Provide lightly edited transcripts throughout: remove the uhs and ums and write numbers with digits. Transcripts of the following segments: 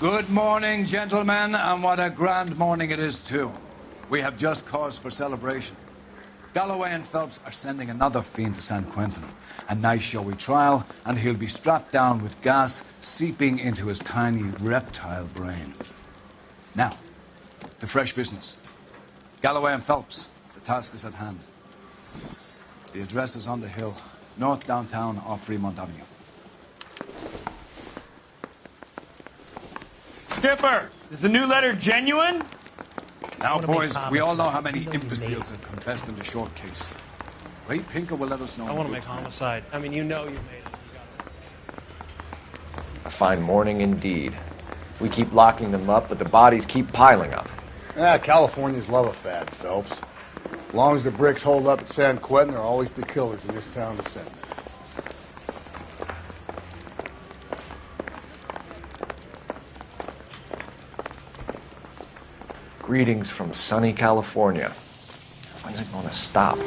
Good morning, gentlemen, and what a grand morning it is, too. We have just cause for celebration. Galloway and Phelps are sending another fiend to San Quentin. A nice showy trial, and he'll be strapped down with gas seeping into his tiny reptile brain. Now, to fresh business. Galloway and Phelps, the task is at hand. The address is on the hill, north downtown off Fremont Avenue. Skipper, is the new letter genuine? Now, boys, we all know how many imbeciles have confessed in the short case. Ray Pinker will let us know. I want to make homicide. I mean, you know you made it. A fine morning indeed. We keep locking them up, but the bodies keep piling up. Californians love a fad, Phelps. As long as the bricks hold up at San Quentin, there'll always be killers in this town to send. Greetings from sunny California. When's it going to stop?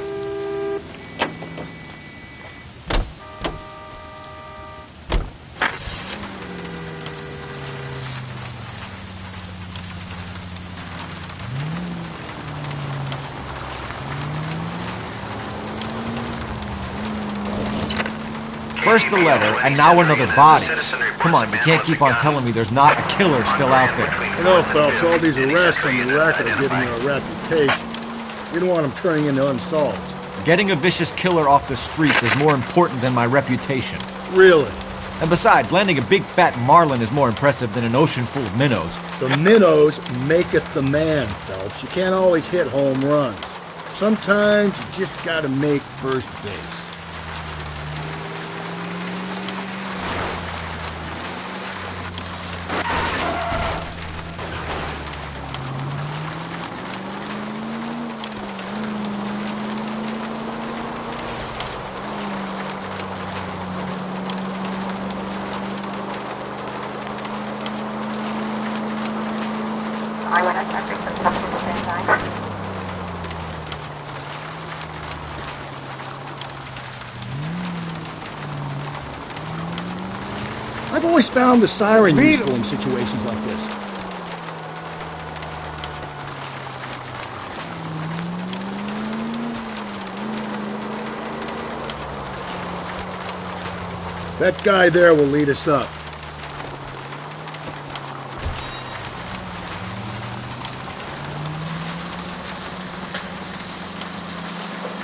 First the letter, and now another body. Come on, you can't keep on telling me there's not a killer still out there. You know, Phelps, all these arrests on the record are giving you a reputation. You don't want them turning into unsolved. Getting a vicious killer off the streets is more important than my reputation. Really? And besides, landing a big fat marlin is more impressive than an ocean full of minnows. The minnows maketh the man, Phelps. You can't always hit home runs. Sometimes you just gotta make first base. I've always found the siren useful in situations like this. That guy there will lead us up.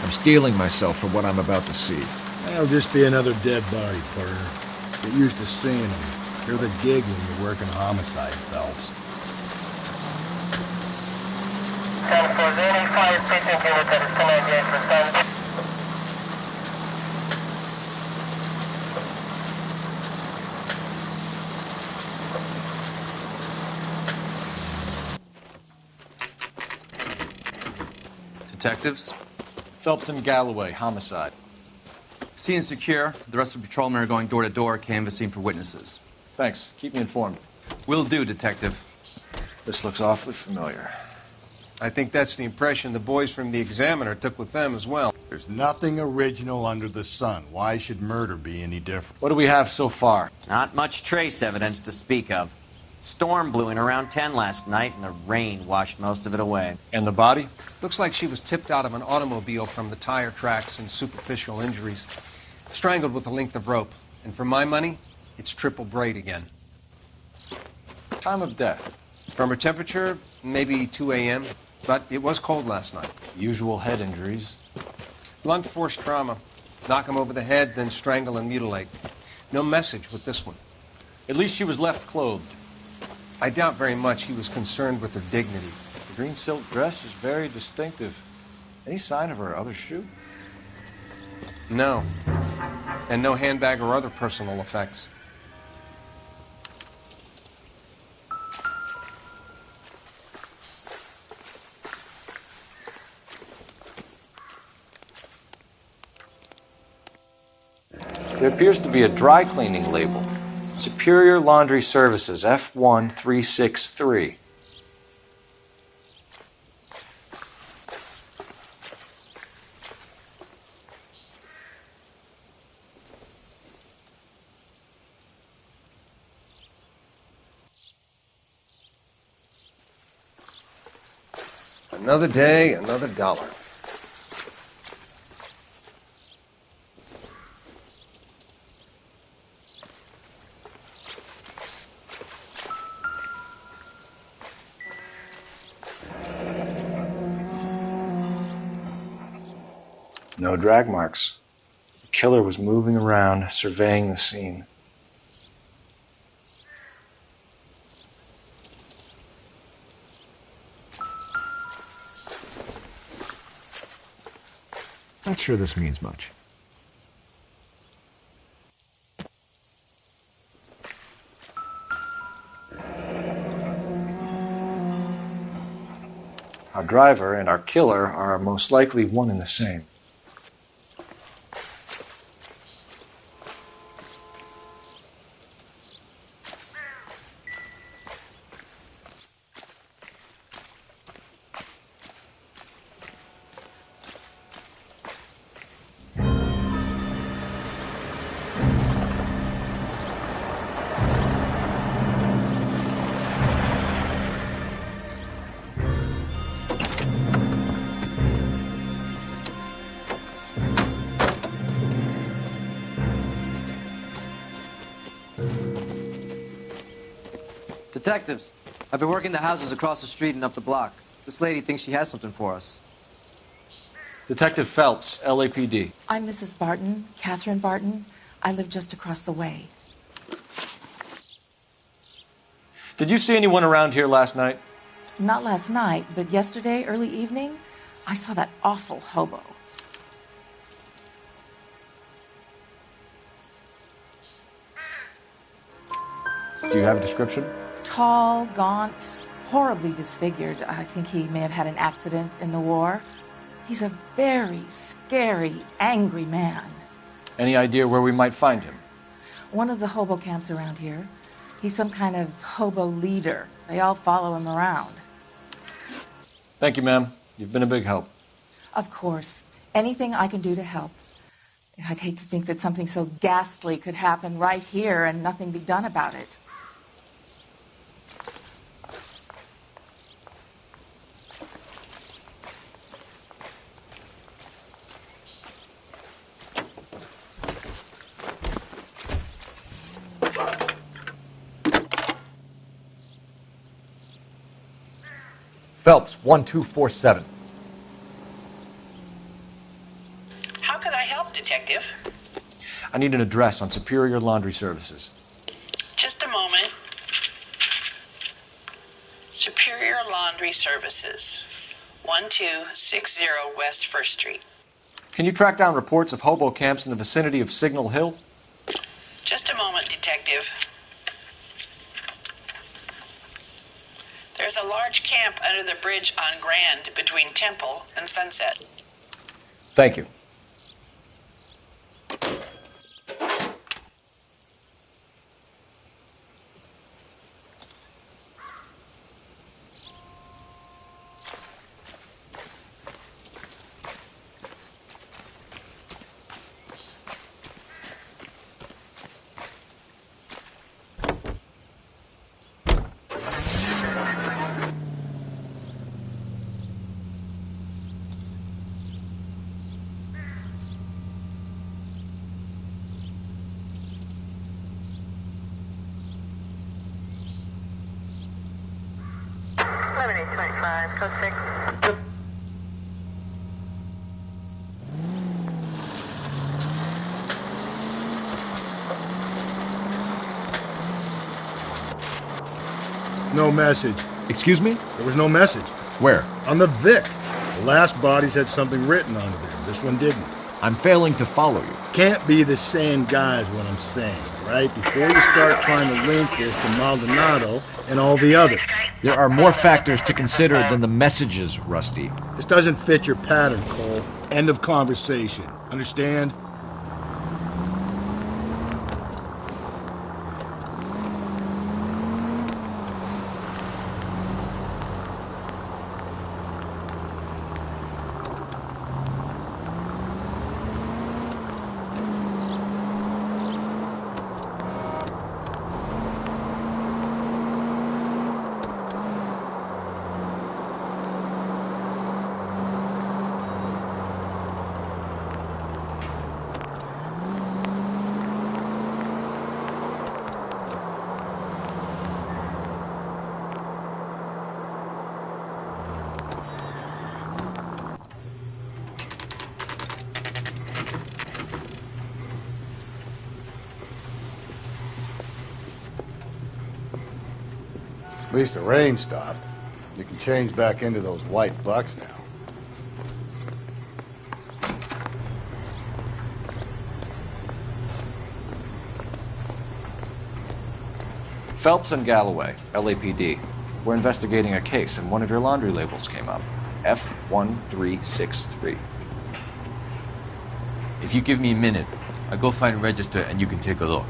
I'm steeling myself for what I'm about to see. That'll just be another dead body, partner. Get used to seeing them. You're the gig when you're working homicide, Phelps. 10-4-85 precinct unit that is 1098 for stand. Detectives? Phelps and Galloway, homicide. Scene is secure. The rest of the patrolmen are going door to door, canvassing for witnesses. Thanks. Keep me informed. Will do, Detective. This looks awfully familiar. I think that's the impression the boys from the Examiner took with them as well. There's nothing original under the sun. Why should murder be any different? What do we have so far? Not much trace evidence to speak of. Storm blew in around 10 last night, and the rain washed most of it away. And the body? Looks like she was tipped out of an automobile from the tire tracks and superficial injuries. Strangled with a length of rope. And for my money, it's triple braid again. Time of death? From her temperature, maybe 2 a.m., but it was cold last night. Usual head injuries. Blunt force trauma. Knock him over the head, then strangle and mutilate. No message with this one. At least she was left clothed. I doubt very much he was concerned with her dignity. The green silk dress is very distinctive. Any sign of her other shoe? No. And no handbag or other personal effects. There appears to be a dry cleaning label. Superior Laundry Services, F1363. Another day, another dollar. No drag marks. The killer was moving around, surveying the scene. Not sure this means much. Our driver and our killer are most likely one and the same. Detectives, I've been working the houses across the street and up the block. This lady thinks she has something for us. Detective Phelps, LAPD. I'm Mrs. Barton, Catherine Barton. I live just across the way. Did you see anyone around here last night? Not last night, but yesterday, early evening, I saw that awful hobo. Do you have a description? Tall, gaunt, horribly disfigured. I think he may have had an accident in the war. He's a very scary, angry man. Any idea where we might find him? One of the hobo camps around here. He's some kind of hobo leader. They all follow him around. Thank you, ma'am. You've been a big help. Of course. Anything I can do to help. I'd hate to think that something so ghastly could happen right here and nothing be done about it. Phelps, 1247. How could I help, Detective? I need an address on Superior Laundry Services. Just a moment. Superior Laundry Services, 1260 West 1st Street. Can you track down reports of hobo camps in the vicinity of Signal Hill? Just a moment, Detective. There's a large camp under the bridge on Grand between Temple and Sunset. Thank you. Code 6. No message. Excuse me? There was no message. Where? On the Vic. The last bodies had something written on them. This one didn't. I'm failing to follow you. Can't be the same guy is what I'm saying, right? Before you start trying to link this to Maldonado and all the others. There are more factors to consider than the messages, Rusty. This doesn't fit your pattern, Cole. End of conversation. Understand? At least the rain stopped. You can change back into those white bucks now. Phelps and Galloway, LAPD. We're investigating a case, and one of your laundry labels came up. F1363. If you give me a minute, I'll go find a register and you can take a look.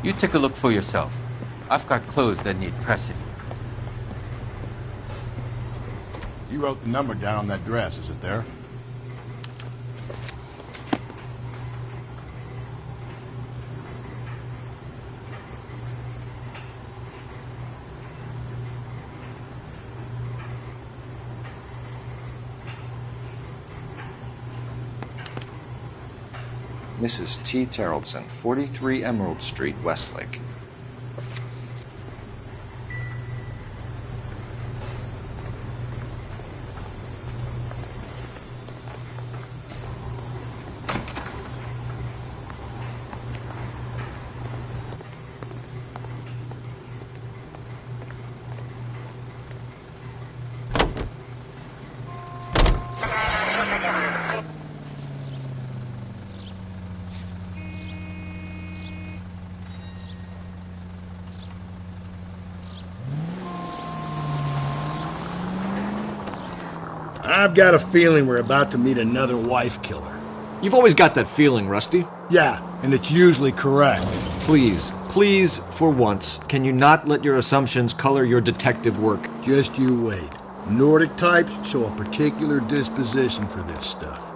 You take a look for yourself. I've got clothes that need pressing. You wrote the number down on that dress, is it there? Mrs. T. Terrellson, 43 Emerald Street, Westlake. I've got a feeling we're about to meet another wife killer. You've always got that feeling, Rusty. Yeah, and it's usually correct. Please, for once, can you not let your assumptions color your detective work? Just you wait. Nordic types show a particular disposition for this stuff.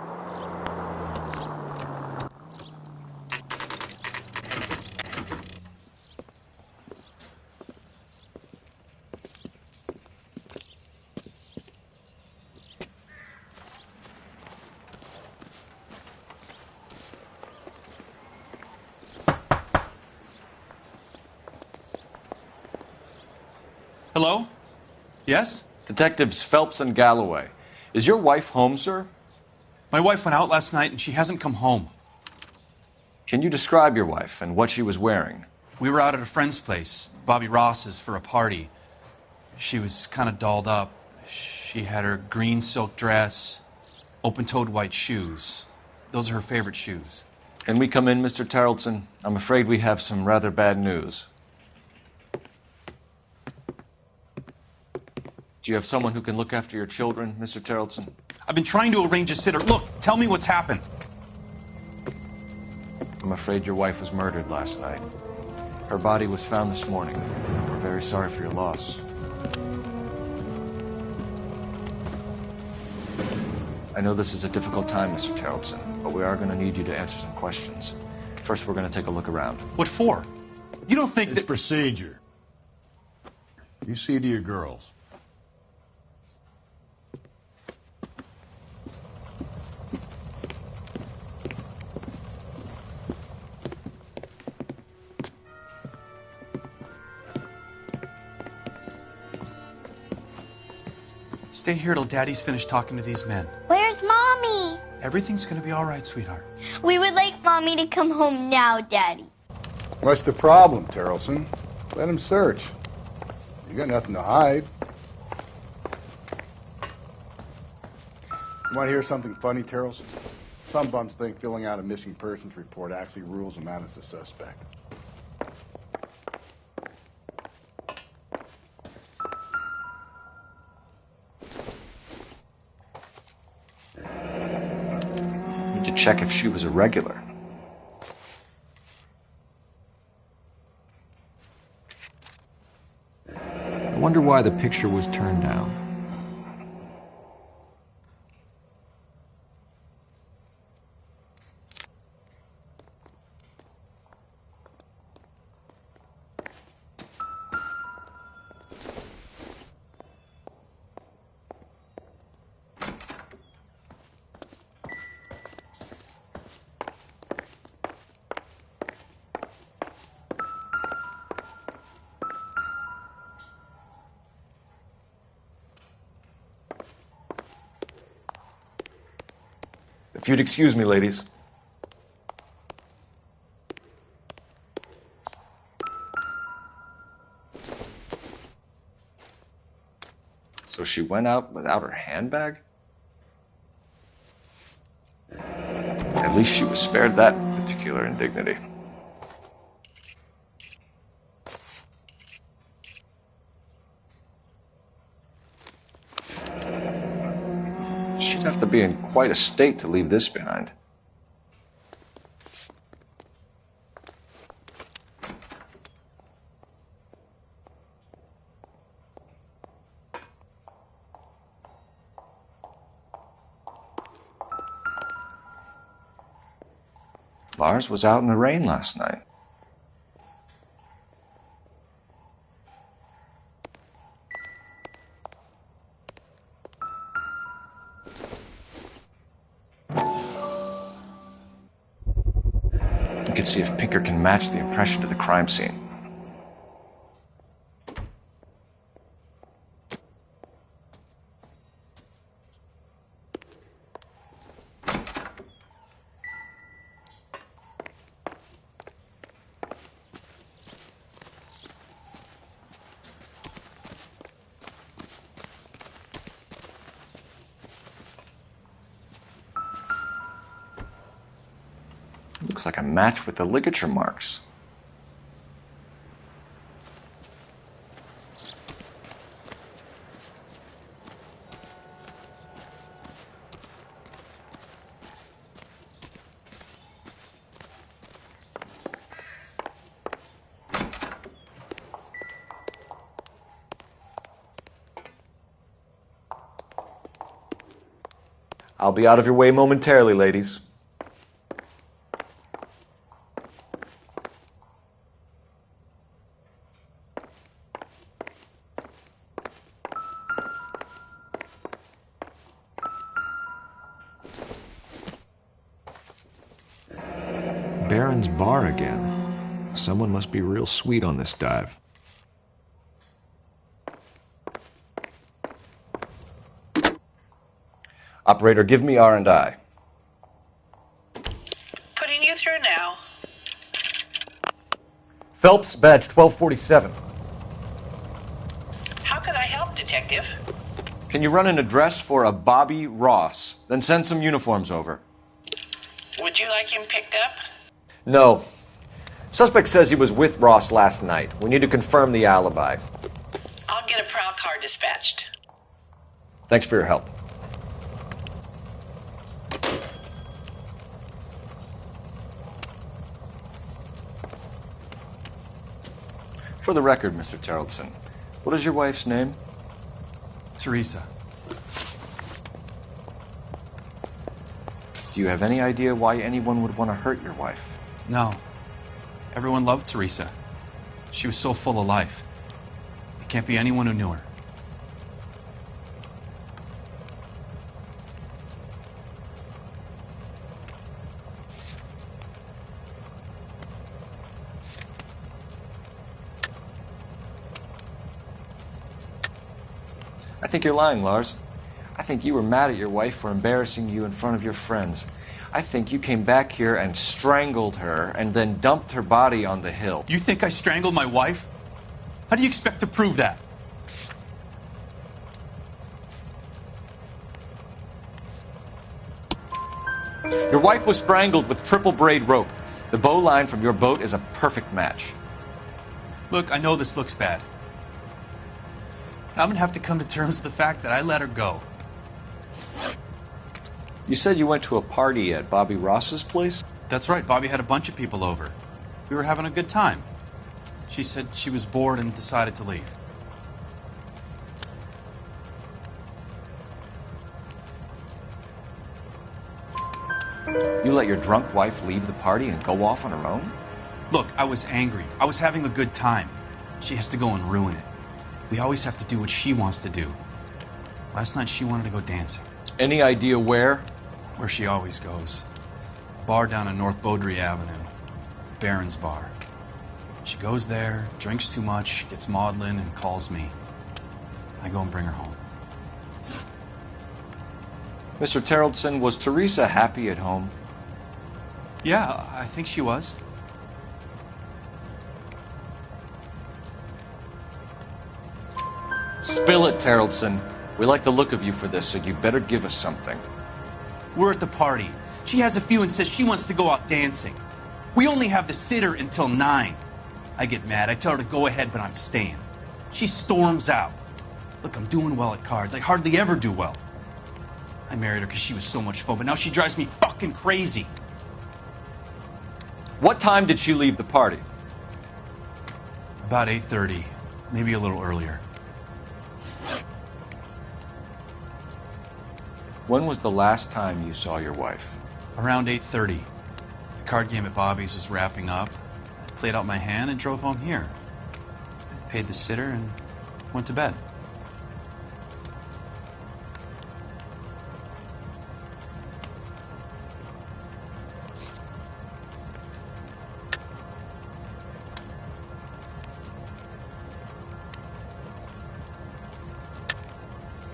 Hello? Yes? Detectives Phelps and Galloway. Is your wife home, sir? My wife went out last night and she hasn't come home. Can you describe your wife and what she was wearing? We were out at a friend's place, Bobby Ross's, for a party. She was kind of dolled up. She had her green silk dress, open-toed white shoes. Those are her favorite shoes. Can we come in, Mr. Terrellson? I'm afraid we have some rather bad news. Do you have someone who can look after your children, Mr. Terrellson? I've been trying to arrange a sitter. Look, tell me what's happened. I'm afraid your wife was murdered last night. Her body was found this morning. We're very sorry for your loss. I know this is a difficult time, Mr. Terrellson, but we are going to need you to answer some questions. First, we're going to take a look around. What for? You don't think It's that... procedure. You see to your girls. Stay here till Daddy's finished talking to these men. Where's Mommy? Everything's gonna be all right, sweetheart. We would like Mommy to come home now, Daddy. What's the problem, Terrellson? Let him search. You got nothing to hide. You want to hear something funny, Terrellson? Some bums think filling out a missing persons report actually rules them out as a suspect. To check if she was a regular. I wonder why the picture was turned down. If you'd excuse me, ladies. So she went out without her handbag? At least she was spared that particular indignity. She'd have to be in quite a state to leave this behind. Lars was out in the rain last night. You can see if Pinker can match the impression to the crime scene. Looks like a match with the ligature marks. I'll be out of your way momentarily, ladies. Baron's bar again. Someone must be real sweet on this dive. Operator, give me R&I. Putting you through now. Phelps, badge 1247. How could I help, Detective? Can you run an address for a Bobby Ross? Then send some uniforms over. Would you like him picked up? No. Suspect says he was with Ross last night. We need to confirm the alibi. I'll get a prowl car dispatched. Thanks for your help. For the record, Mr. Terrelson, what is your wife's name? Teresa. Do you have any idea why anyone would want to hurt your wife? No. Everyone loved Teresa. She was so full of life. It can't be anyone who knew her. I think you're lying, Lars. I think you were mad at your wife for embarrassing you in front of your friends. I think you came back here and strangled her and then dumped her body on the hill. You think I strangled my wife? How do you expect to prove that? Your wife was strangled with triple braid rope. The bow line from your boat is a perfect match. Look, I know this looks bad. I'm gonna have to come to terms with the fact that I let her go. You said you went to a party at Bobby Ross's place? That's right, Bobby had a bunch of people over. We were having a good time. She said she was bored and decided to leave. You let your drunk wife leave the party and go off on her own? Look, I was angry. I was having a good time. She has to go and ruin it. We always have to do what she wants to do. Last night she wanted to go dancing. Any idea where? Where she always goes. Bar down on North Beaudry Avenue. Baron's bar. She goes there, drinks too much, gets maudlin, and calls me. I go and bring her home. Mr. Terrelson, was Teresa happy at home? Yeah, I think she was. Spill it, Terrelson. We like the look of you for this, so you better give us something. We're at the party. She has a few and says she wants to go out dancing. We only have the sitter until 9. I get mad. I tell her to go ahead, but I'm staying. She storms out. Look, I'm doing well at cards. I hardly ever do well. I married her because she was so much fun, but now she drives me fucking crazy. What time did she leave the party? About 8:30, maybe a little earlier. When was the last time you saw your wife? Around 8:30. The card game at Bobby's was wrapping up. I played out my hand and drove home here. I paid the sitter and went to bed.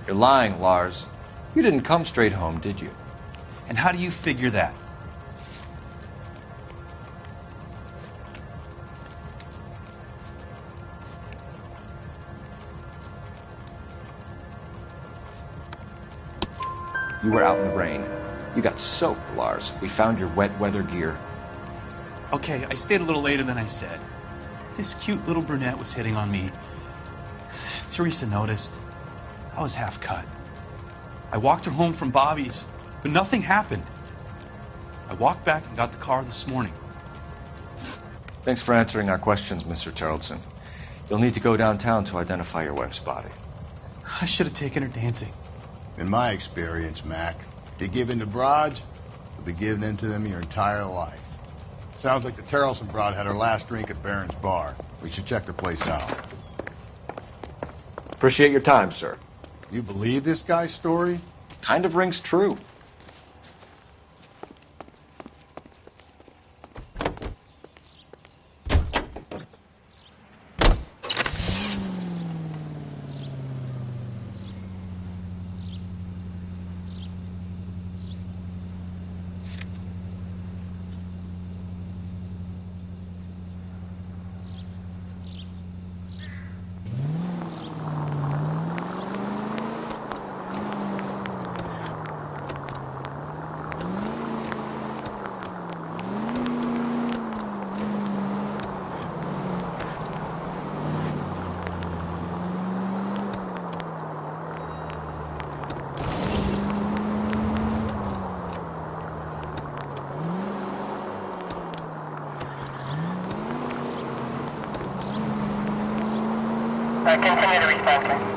You're lying, Lars. You didn't come straight home, did you? And how do you figure that? You were out in the rain. You got soaked, Lars. We found your wet weather gear. Okay, I stayed a little later than I said. This cute little brunette was hitting on me. Teresa noticed. I was half cut. I walked her home from Bobby's, but nothing happened. I walked back and got the car this morning. Thanks for answering our questions, Mr. Tarleton. You'll need to go downtown to identify your wife's body. I should have taken her dancing. In my experience, Mac, you give in to broads, you'll be giving in to them your entire life. Sounds like the Tarleton broad had her last drink at Barron's Bar. We should check the place out. Appreciate your time, sir. You believe this guy's story? Kind of rings true. Continue to respond.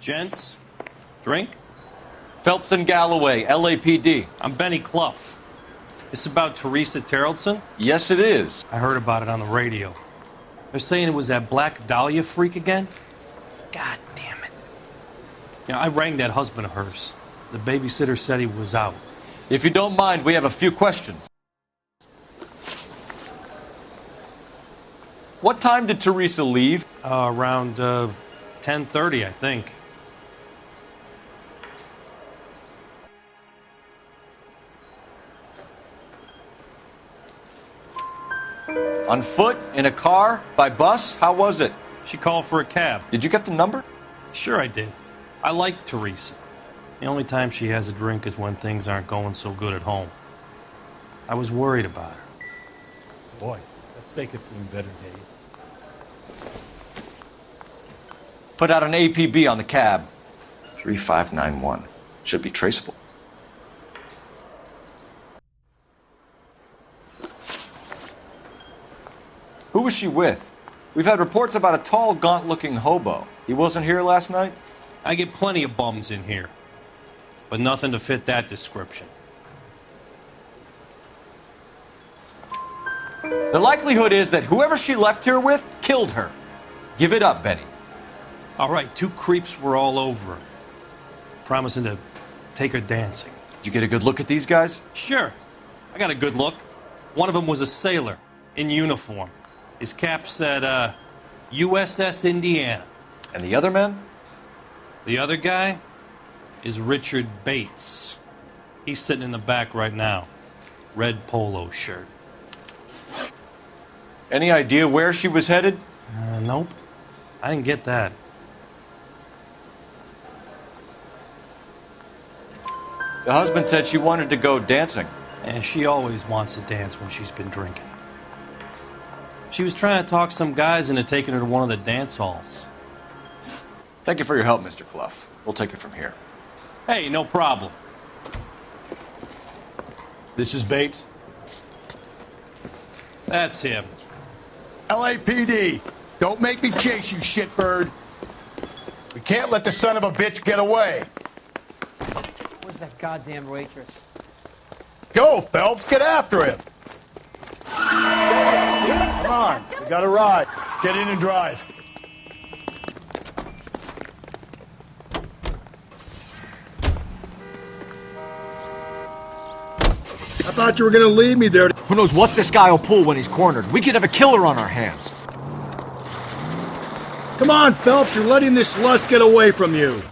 Gents, drink? Phelps and Galloway, LAPD. I'm Benny Clough. This about Teresa Tarleton? Yes, it is. I heard about it on the radio. They're saying it was that Black Dahlia freak again? God damn it. Yeah, I rang that husband of hers. The babysitter said he was out. If you don't mind, we have a few questions. What time did Teresa leave? Around 10:30, I think. On foot? In a car? By bus? How was it? She called for a cab. Did you get the number? Sure I did. I like Teresa. The only time she has a drink is when things aren't going so good at home. I was worried about her. Boy, that steak had seen better days. Put out an APB on the cab. 3591. Should be traceable. Who was she with? We've had reports about a tall, gaunt-looking hobo. He wasn't here last night? I get plenty of bums in here, but nothing to fit that description. The likelihood is that whoever she left here with killed her. Give it up, Benny. All right, 2 creeps were all over her, promising to take her dancing. You get a good look at these guys? Sure. I got a good look. One of them was a sailor in uniform. His cap said, USS Indiana. And the other man? The other guy is Richard Bates. He's sitting in the back right now. Red polo shirt. Any idea where she was headed? Nope. I didn't get that. The husband said she wanted to go dancing. And she always wants to dance when she's been drinking. She was trying to talk some guys into taking her to one of the dance halls. Thank you for your help, Mr. Clough. We'll take it from here. Hey, no problem. This is Bates. That's him. LAPD, don't make me chase you, shitbird. We can't let the son of a bitch get away. Where's that goddamn waitress? Go, Phelps, get after him. Come on, we got a ride. Get in and drive. I thought you were gonna leave me there. Who knows what this guy will pull when he's cornered? We could have a killer on our hands. Come on, Phelps, you're letting this lust get away from you.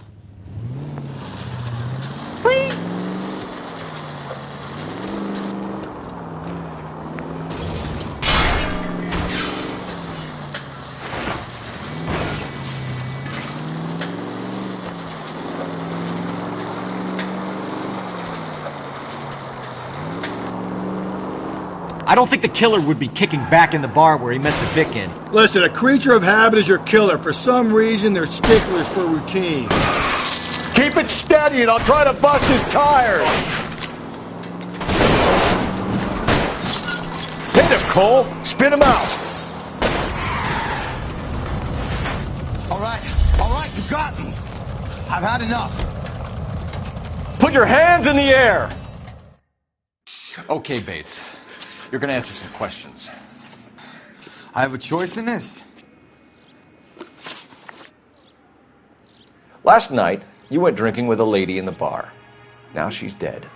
I don't think the killer would be kicking back in the bar where he met the Vic in. Listen, a creature of habit is your killer. For some reason, they're sticklers for routine. Keep it steady and I'll try to bust his tires. Hit him, Cole. Spin him out. All right, you got me. I've had enough. Put your hands in the air! Okay, Bates. You're gonna answer some questions. I have a choice in this. Last night, you went drinking with a lady in the bar. Now she's dead.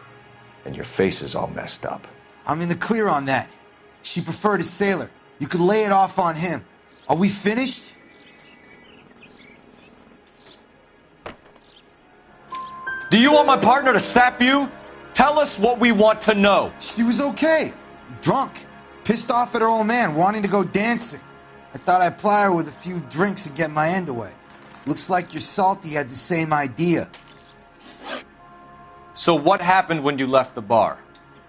And your face is all messed up. I'm in the clear on that. She preferred a sailor. You could lay it off on him. Are we finished? Do you want my partner to sap you? Tell us what we want to know. She was okay. Drunk. Pissed off at her old man, wanting to go dancing. I thought I'd ply her with a few drinks and get my end away. Looks like your Salty had the same idea. So what happened when you left the bar?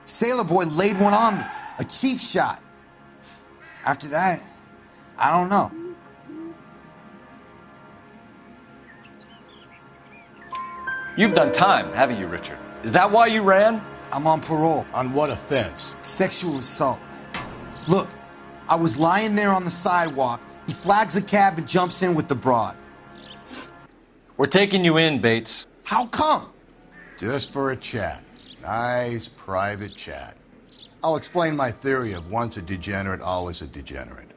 Sailor boy laid one on me. A cheap shot. After that, I don't know. You've done time, haven't you, Richard? Is that why you ran? I'm on parole. On what offense? Sexual assault. Look, I was lying there on the sidewalk. He flags a cab and jumps in with the broad. We're taking you in, Bates. How come? Just for a chat. Nice private chat. I'll explain my theory of once a degenerate, always a degenerate.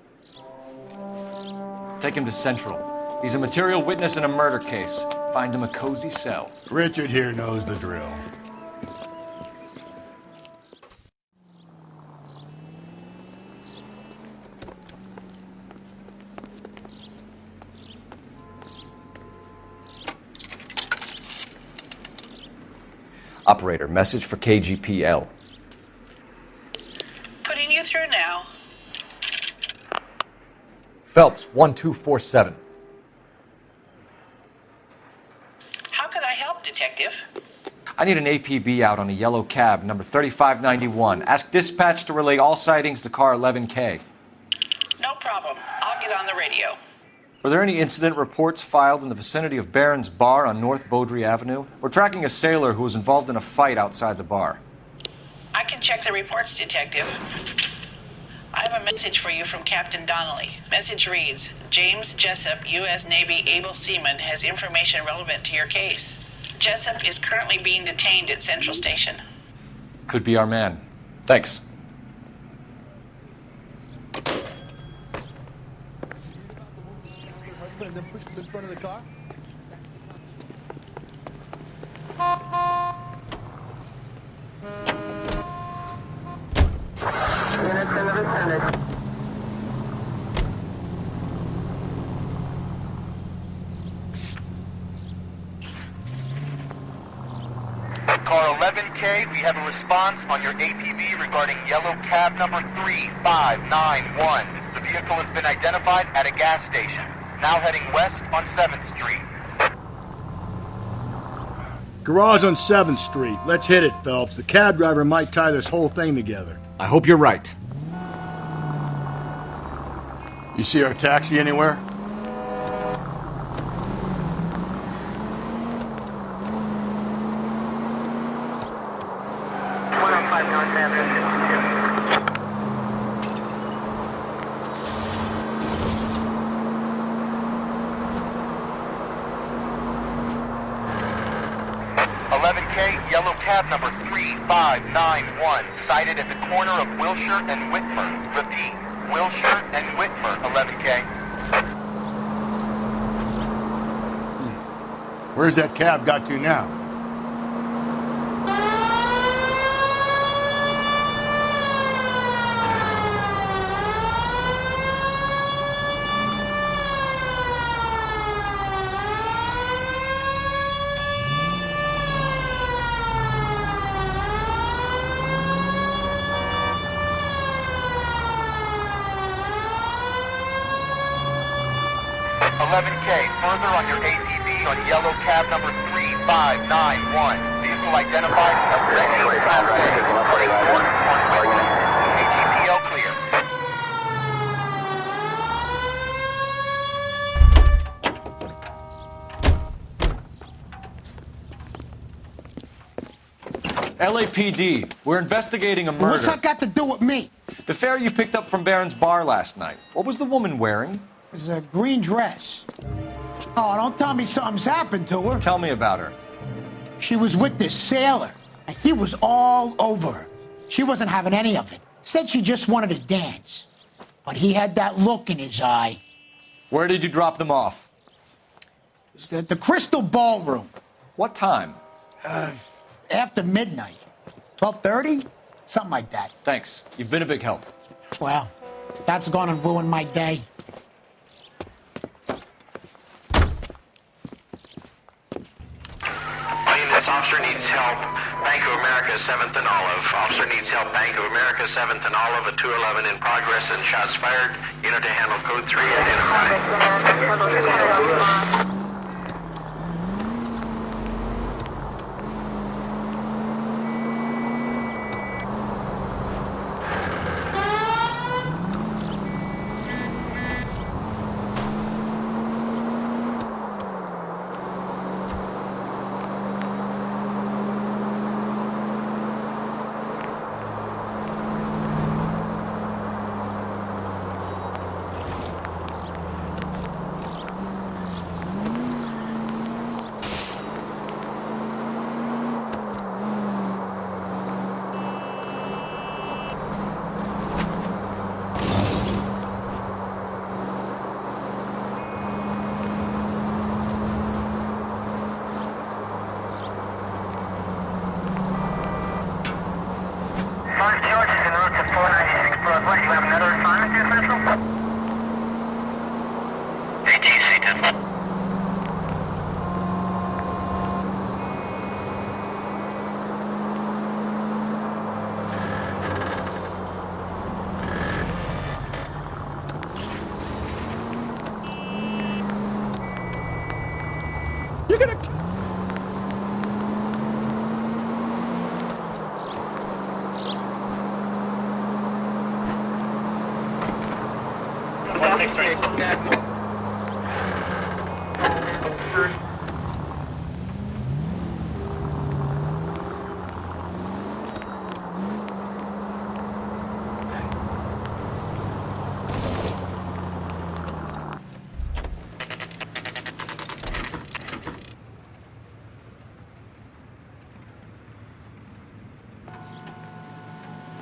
Take him to Central. He's a material witness in a murder case. Find him a cozy cell. Richard here knows the drill. Operator, message for KGPL. Putting you through now. Phelps, 1247. How could I help, Detective? I need an APB out on a yellow cab, number 3591. Ask dispatch to relay all sightings to car 11K. No problem. I'll get on the radio. Were there any incident reports filed in the vicinity of Barron's Bar on North Beaudry Avenue? We're tracking a sailor who was involved in a fight outside the bar. I can check the reports, Detective. I have a message for you from Captain Donnelly. Message reads, James Jessup, U.S. Navy able seaman, has information relevant to your case. Jessup is currently being detained at Central Station. Could be our man. Thanks. And then push him in front of the car? Car 11K, we have a response on your APB regarding yellow cab number 3591. The vehicle has been identified at a gas station. Now heading west on 7th Street. Garage on 7th Street. Let's hit it, Phelps. The cab driver might tie this whole thing together. I hope you're right. You see our taxi anywhere? Yellow cab number 3591, sighted at the corner of Wilshire and Whitmer. Repeat, Wilshire and Whitmer, 11K. Where's that cab got to now? Further on your ATV on yellow cab number 3591. Vehicle identified as Reggie's Cafe. ATPL clear. LAPD, we're investigating a murder. What's that got to do with me? The fare you picked up from Barron's bar last night. What was the woman wearing? It was a green dress. Oh, don't tell me something's happened to her. Tell me about her. She was with this sailor, and he was all over her. She wasn't having any of it. Said she just wanted to dance. But he had that look in his eye. Where did you drop them off? It was at the Crystal Ballroom. What time? After midnight. 12:30? Something like that. Thanks. You've been a big help. Well, that's gonna ruin my day. This officer needs help. Bank of America, 7th and Olive. Officer needs help. Bank of America, 7th and Olive. A 211 in progress and shots fired. Unit to handle code 3. Identify.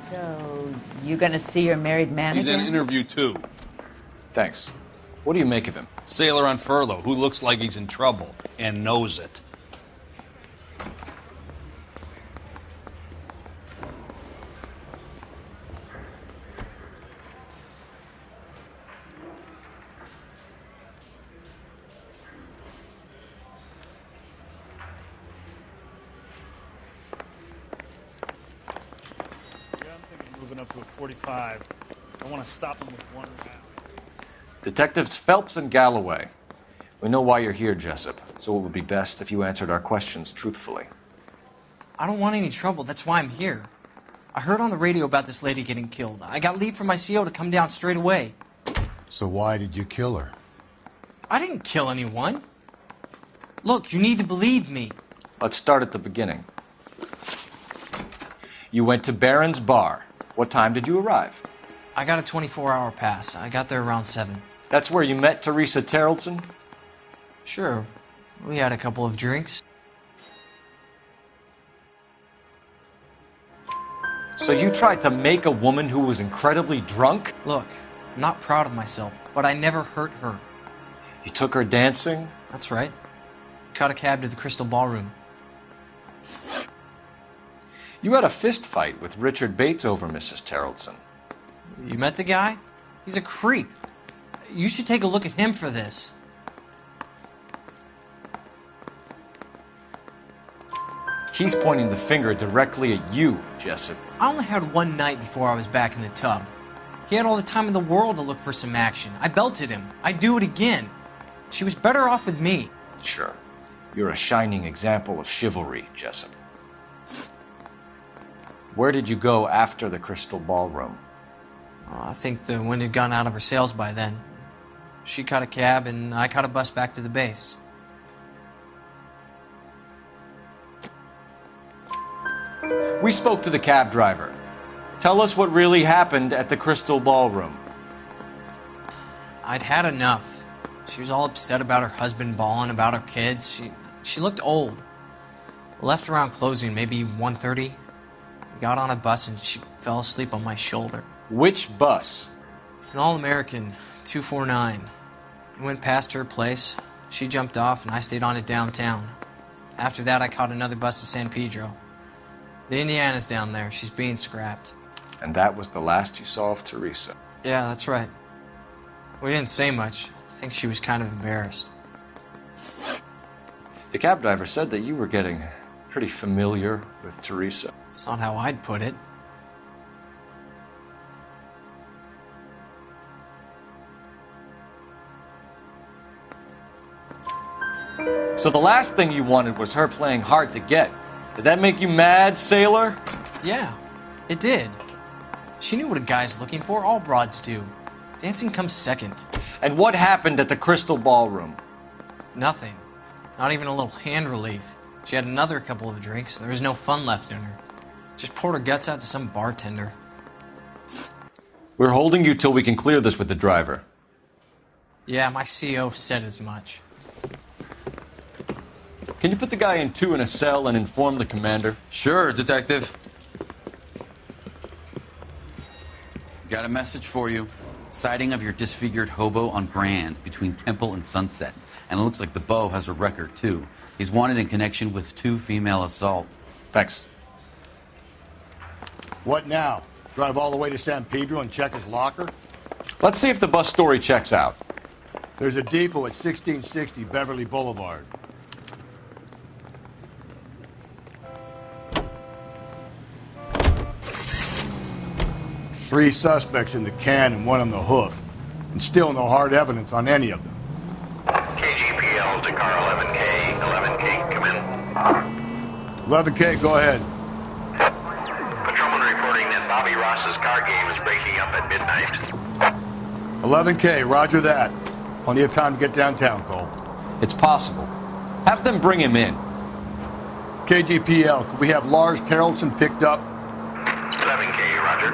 So, you gonna see your married man He's again? in interview 2. Thanks. What do you make of him? Sailor on furlough who looks like he's in trouble and knows it. up to a 45. I want to stop him with one round. Detectives Phelps and Galloway. We know why you're here, Jessup, so it would be best if you answered our questions truthfully. I don't want any trouble. That's why I'm here. I heard on the radio about this lady getting killed. I got leave from my CO to come down straight away. So why did you kill her? I didn't kill anyone. Look, you need to believe me. Let's start at the beginning. You went to Barron's Bar. What time did you arrive? I got a 24-hour pass. I got there around 7. That's where you met Teresa Terrelson? Sure. We had a couple of drinks. So you tried to make a woman who was incredibly drunk? Look, I'm not proud of myself, but I never hurt her. You took her dancing? That's right. Caught a cab to the Crystal Ballroom. You had a fist fight with Richard Bates over Mrs. Terrelson. You met the guy? He's a creep. You should take a look at him for this. He's pointing the finger directly at you, Jessup. I only had one night before I was back in the tub. He had all the time in the world to look for some action. I belted him. I'd do it again. She was better off with me. Sure. You're a shining example of chivalry, Jessup. Where did you go after the Crystal Ballroom? I think the wind had gone out of her sails by then. She caught a cab and I caught a bus back to the base. We spoke to the cab driver. Tell us what really happened at the Crystal Ballroom. I'd had enough. She was all upset about her husband bawling about her kids. She looked old. Left around closing, maybe 1:30. We got on a bus and she fell asleep on my shoulder. Which bus? An All-American, 249. I went past her place. She jumped off and I stayed on it downtown. After that, I caught another bus to San Pedro. The Indiana's down there. She's being scrapped. And that was the last you saw of Teresa? Yeah, that's right. We didn't say much. I think she was kind of embarrassed. The cab driver said that you were getting pretty familiar with Teresa. It's not how I'd put it. So the last thing you wanted was her playing hard to get. Did that make you mad, sailor? Yeah, it did. She knew what a guy's looking for. All broads do. Dancing comes second. And what happened at the Crystal Ballroom? Nothing. Not even a little hand relief. She had another couple of drinks. There was no fun left in her. Just poured her guts out to some bartender. We're holding you till we can clear this with the driver. Yeah, my CO said as much. Can you put the guy in 2 in a cell and inform the commander? Sure, Detective. Got a message for you. Sighting of your disfigured hobo on Grand between Temple and Sunset. And it looks like the Beau has a record, too. He's wanted in connection with 2 female assaults. Thanks. What now? Drive all the way to San Pedro and check his locker? Let's see if the bus story checks out. There's a depot at 1660 Beverly Boulevard. Three suspects in the can and 1 on the hoof. And still no hard evidence on any of them. KGPL to car 11K. 11K, come in. 11K, go ahead. Patrolman reporting that Bobby Ross's car game is breaking up at midnight. 11K, roger that. Plenty of time to get downtown, Cole. It's possible. Have them bring him in. KGPL, could we have Lars Terrelson picked up? 11K, roger.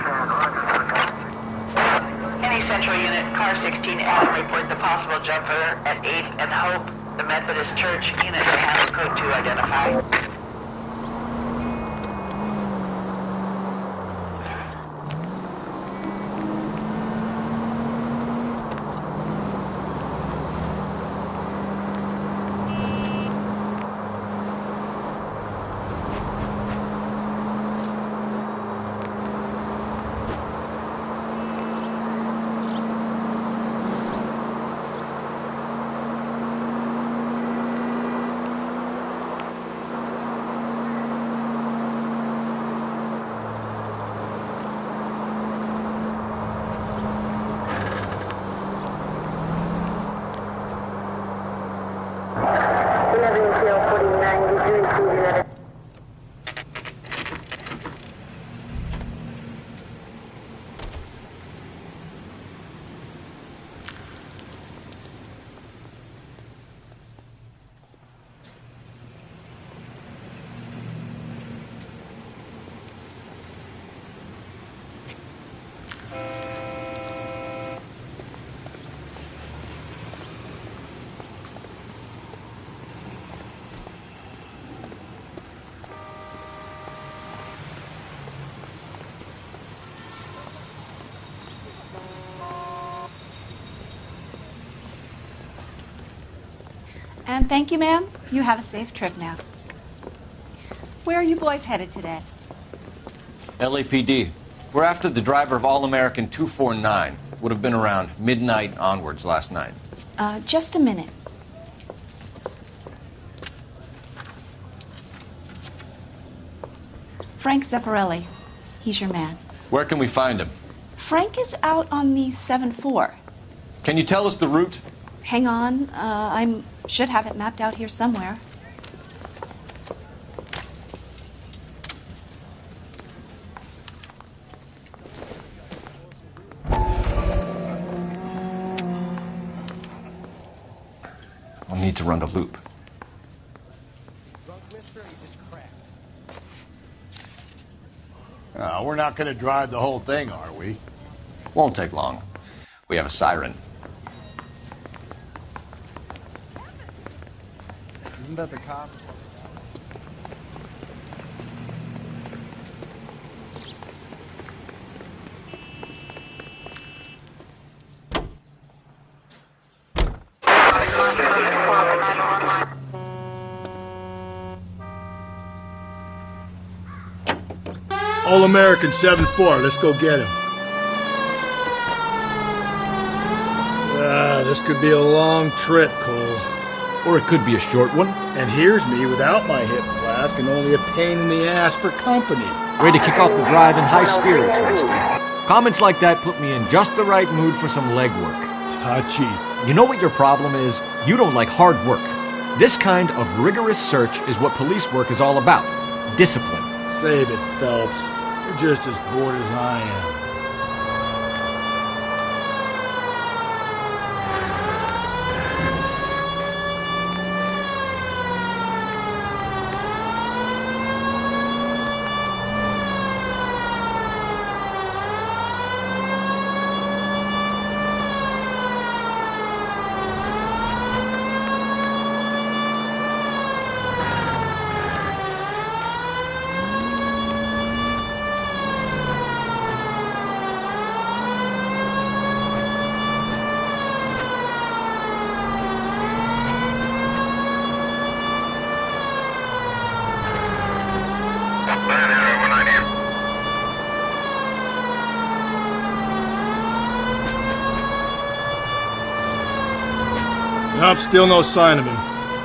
Any Central Unit, car 16L reports a possible jumper at 8th and Hope, the Methodist Church. Unit may have a code 2 identified. And thank you, ma'am. You have a safe trip now. Where are you boys headed today? LAPD. We're after the driver of All-American 249. Would have been around midnight onwards last night. Just a minute. Frank Zeffirelli. He's your man. Where can we find him? Frank is out on the 7-4. Can you tell us the route? Hang on. I should have it mapped out here somewhere. I'll need to run the loop. We're not going to drive the whole thing, are we? Won't take long. We have a siren. Isn't that the cop? All-American 7-4. Let's go get him. This could be a long trip, Cole. Or it could be a short one. And here's me without my hip flask and only a pain in the ass for company. Ready to kick off the drive in high spirits, Rusty. Comments like that put me in just the right mood for some legwork. Touchy. You know what your problem is? You don't like hard work. This kind of rigorous search is what police work is all about. Discipline. Save it, Phelps. You're just as bored as I am. Nope, still no sign of him.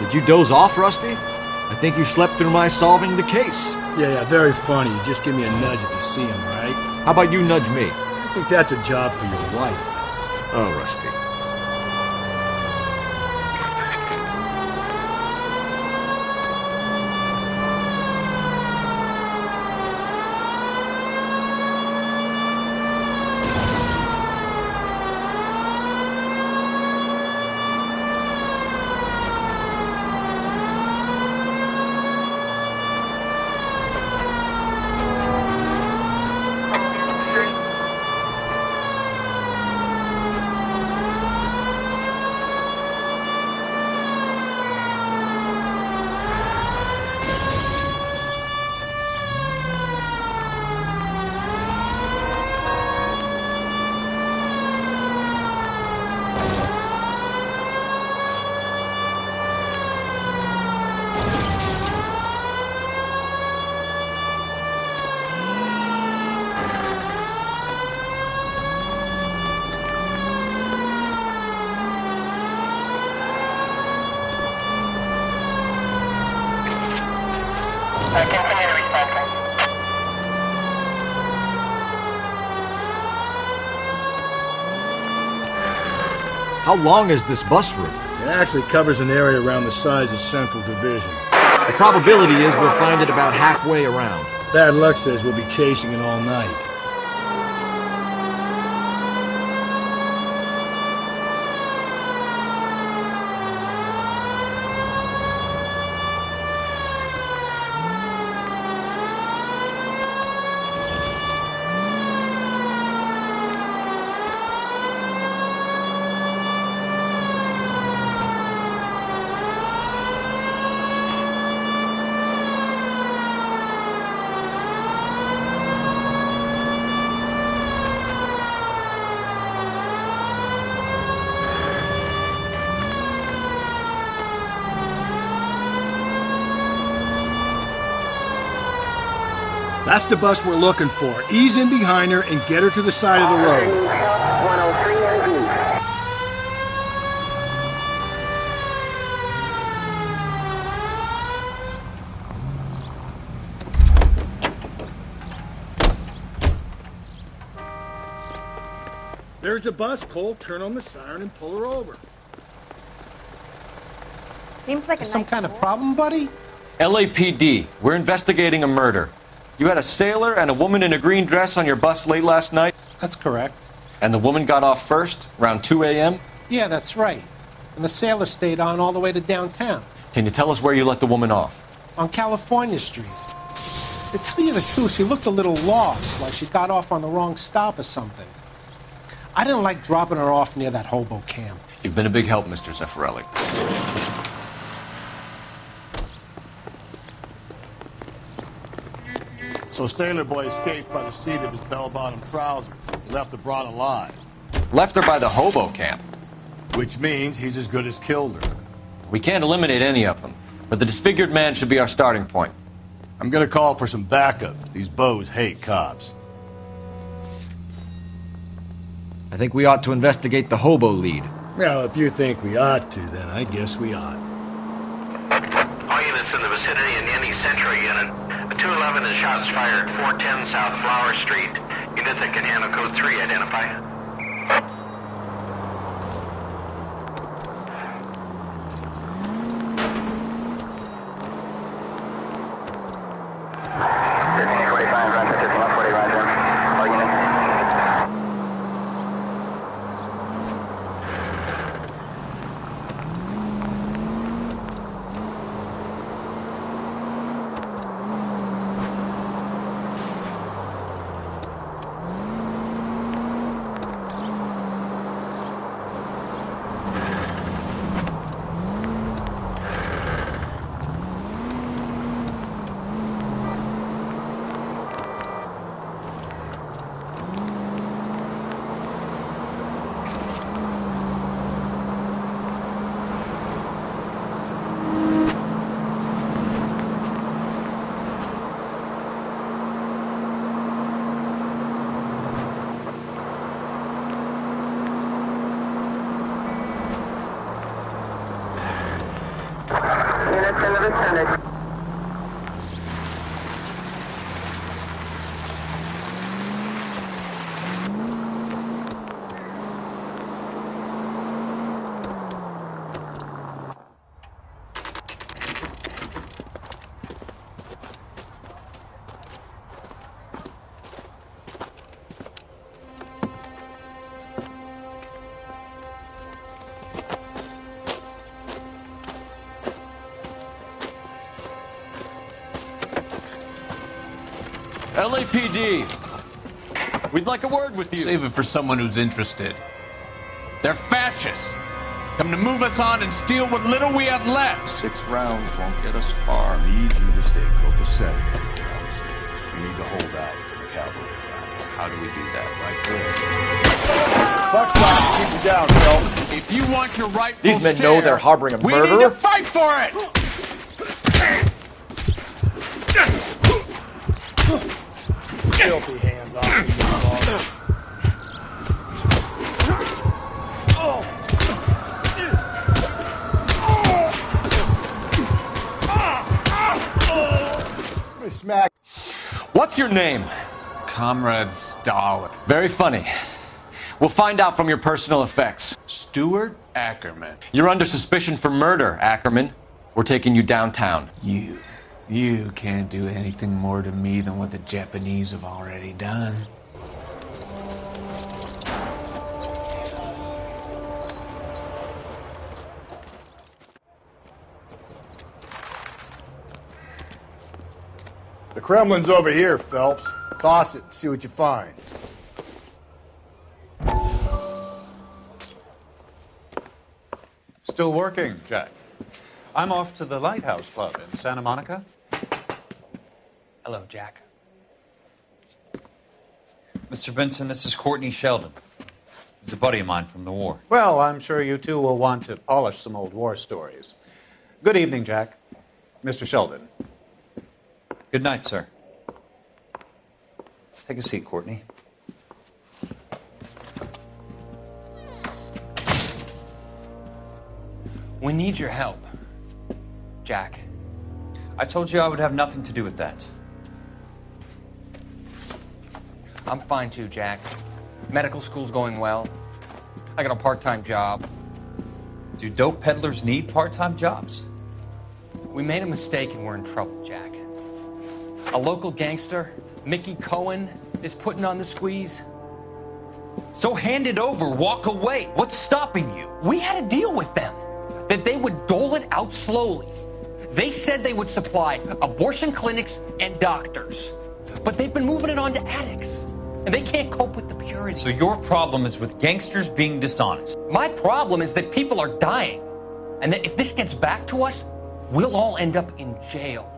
Did you doze off, Rusty? I think you slept through my solving the case. Yeah, very funny. You just give me a nudge if you see him, right? How about you nudge me? I think that's a job for your wife. Oh, Rusty. How long is this bus route? It actually covers an area around the size of Central Division. The probability is we'll find it about halfway around. Bad luck says we'll be chasing it all night. That's the bus we're looking for. Ease in behind her and get her to the side of the road. 103 and east. There's the bus, Cole. Turn on the siren and pull her over. Seems like Some kind of problem, buddy? LAPD, we're investigating a murder. You had a sailor and a woman in a green dress on your bus late last night? That's correct. And the woman got off first, around 2 a.m.? Yeah, that's right. And the sailor stayed on all the way to downtown. Can you tell us where you let the woman off? On California Street. To tell you the truth, she looked a little lost, like she got off on the wrong stop or something. I didn't like dropping her off near that hobo camp. You've been a big help, Mr. Zeffirelli. So Sailor Boy escaped by the seat of his bell-bottom trousers. He left the broad alive. Left her by the hobo camp. Which means he's as good as killed her. We can't eliminate any of them, but the disfigured man should be our starting point. I'm gonna call for some backup. These bows hate cops. I think we ought to investigate the hobo lead. Well, if you think we ought to, then I guess we ought. All units in the vicinity in any Central unit. A 211 is shots fired, 410 South Flower Street. Units that can handle code 3, identify. Units in the vicinity. LAPD, we'd like a word with you. Save it for someone who's interested. They're fascists. Come to move us on and steal what little we have left. 6 rounds won't get us far. I need you to stay copacetic, Phelps. You need to hold out to the cavalry battle. How do we do that? Like this. Buckshot, keep it down, Phelps. If you want your rightful These men know they're harboring a we murderer? need to fight for it! Filthy hands off me, Let me smack. What's your name? Comrade Stalin. Very funny. We'll find out from your personal effects. Stuart Ackerman. You're under suspicion for murder, Ackerman. We're taking you downtown. You can't do anything more to me than what the Japanese have already done. The Kremlin's over here, Phelps. Toss it and see what you find. Still working, Jack. I'm off to the Lighthouse Club in Santa Monica. Hello, Jack. Mr. Benson, this is Courtney Sheldon. He's a buddy of mine from the war. Well, I'm sure you two will want to polish some old war stories. Good evening, Jack. Mr. Sheldon. Good night, sir. Take a seat, Courtney. We need your help, Jack. I told you I would have nothing to do with that. I'm fine too, Jack. Medical school's going well. I got a part-time job. Do dope peddlers need part-time jobs? We made a mistake and we're in trouble, Jack. A local gangster, Mickey Cohen, is putting on the squeeze. So hand it over, walk away. What's stopping you? We had a deal with them that they would dole it out slowly. They said they would supply abortion clinics and doctors, but they've been moving it on to addicts, and they can't cope with the purity. So your problem is with gangsters being dishonest? My problem is that people are dying, and that if this gets back to us, we'll all end up in jail.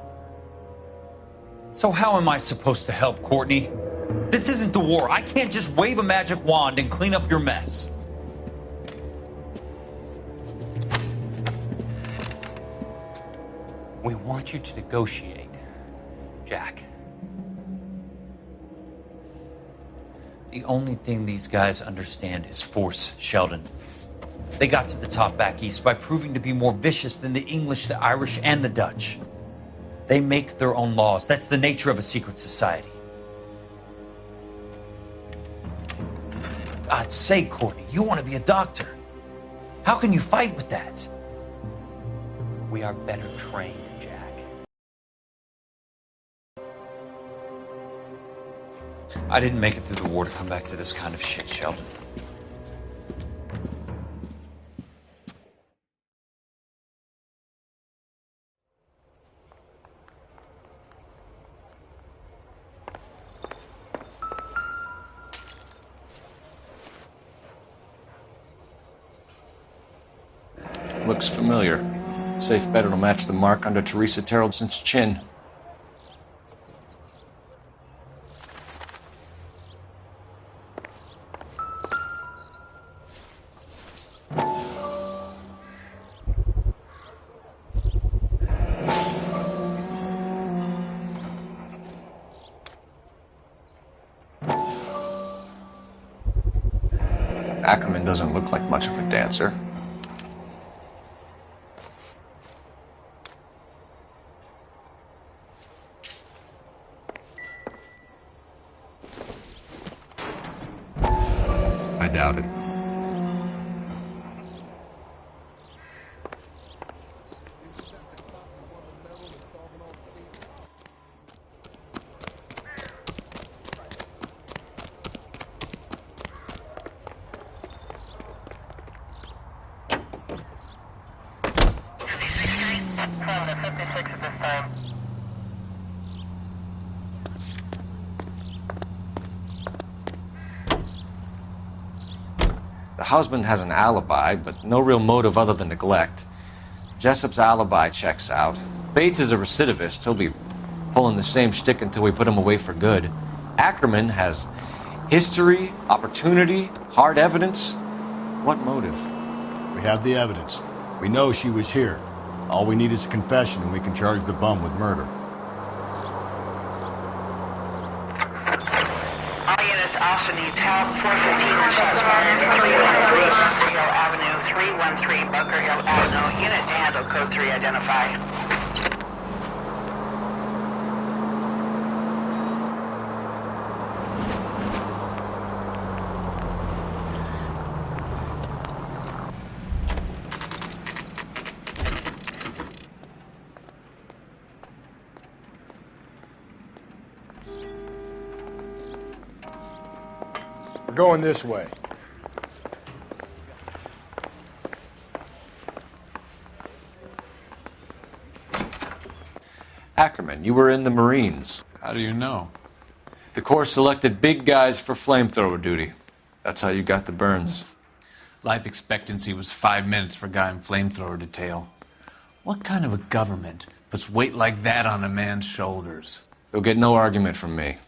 So how am I supposed to help, Courtney? This isn't the war. I can't just wave a magic wand and clean up your mess. We want you to negotiate, Jack. The only thing these guys understand is force, Sheldon. They got to the top back east by proving to be more vicious than the English, the Irish, and the Dutch. They make their own laws. That's the nature of a secret society. God's sake, Courtney, you want to be a doctor. How can you fight with that? We are better trained, Jack. I didn't make it through the war to come back to this kind of shit, Sheldon. Looks familiar. Safe bet it'll match the mark under Teresa Terrelson's chin. Ackerman doesn't look like much of a dancer. I doubt it. The husband has an alibi, but no real motive other than neglect. Jessup's alibi checks out. Bates is a recidivist. He'll be pulling the same shtick until we put him away for good. Ackerman has history, opportunity, hard evidence. What motive? We have the evidence. We know she was here. All we need is a confession, and we can charge the bum with murder. All units, officer needs help. 415 on shots fired. 313 Bunker Hill Avenue. 313 Bunker Hill Avenue. Unit to handle code 3 identify. We're going this way. Ackerman, you were in the Marines. How do you know? The Corps selected big guys for flamethrower duty. That's how you got the burns. Life expectancy was 5 minutes for a guy in flamethrower detail. What kind of a government puts weight like that on a man's shoulders? You'll get no argument from me.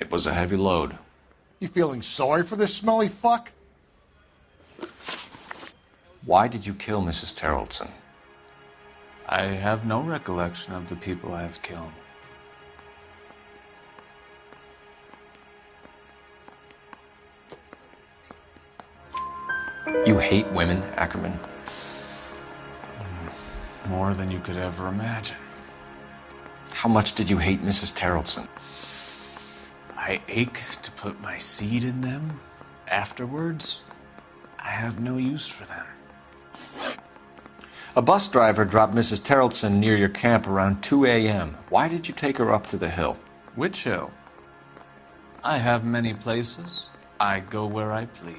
It was a heavy load. You feeling sorry for this smelly fuck? Why did you kill Mrs. Terrelson? I have no recollection of the people I have killed. You hate women, Ackerman? More than you could ever imagine. How much did you hate Mrs. Terrelson? I ache to put my seed in them. Afterwards, I have no use for them. A bus driver dropped Mrs. Terrelson near your camp around 2 a.m. Why did you take her up to the hill? Which hill? I have many places. I go where I please.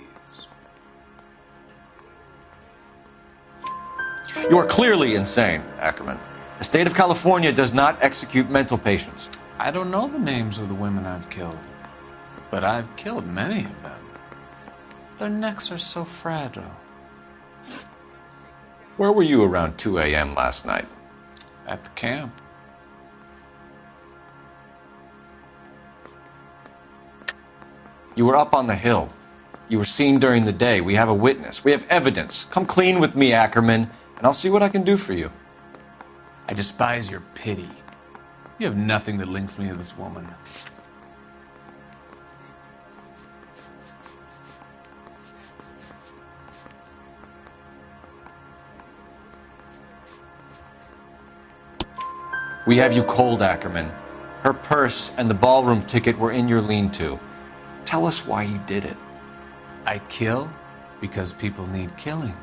You are clearly insane, Ackerman. The state of California does not execute mental patients. I don't know the names of the women I've killed, but I've killed many of them. Their necks are so fragile. Where were you around 2 a.m. last night? At the camp. You were up on the hill. You were seen during the day. We have a witness. We have evidence. Come clean with me, Ackerman, and I'll see what I can do for you. I despise your pity. You have nothing that links me to this woman. We have you cold, Ackerman. Her purse and the ballroom ticket were in your lean-to. Tell us why you did it. I kill because people need killing.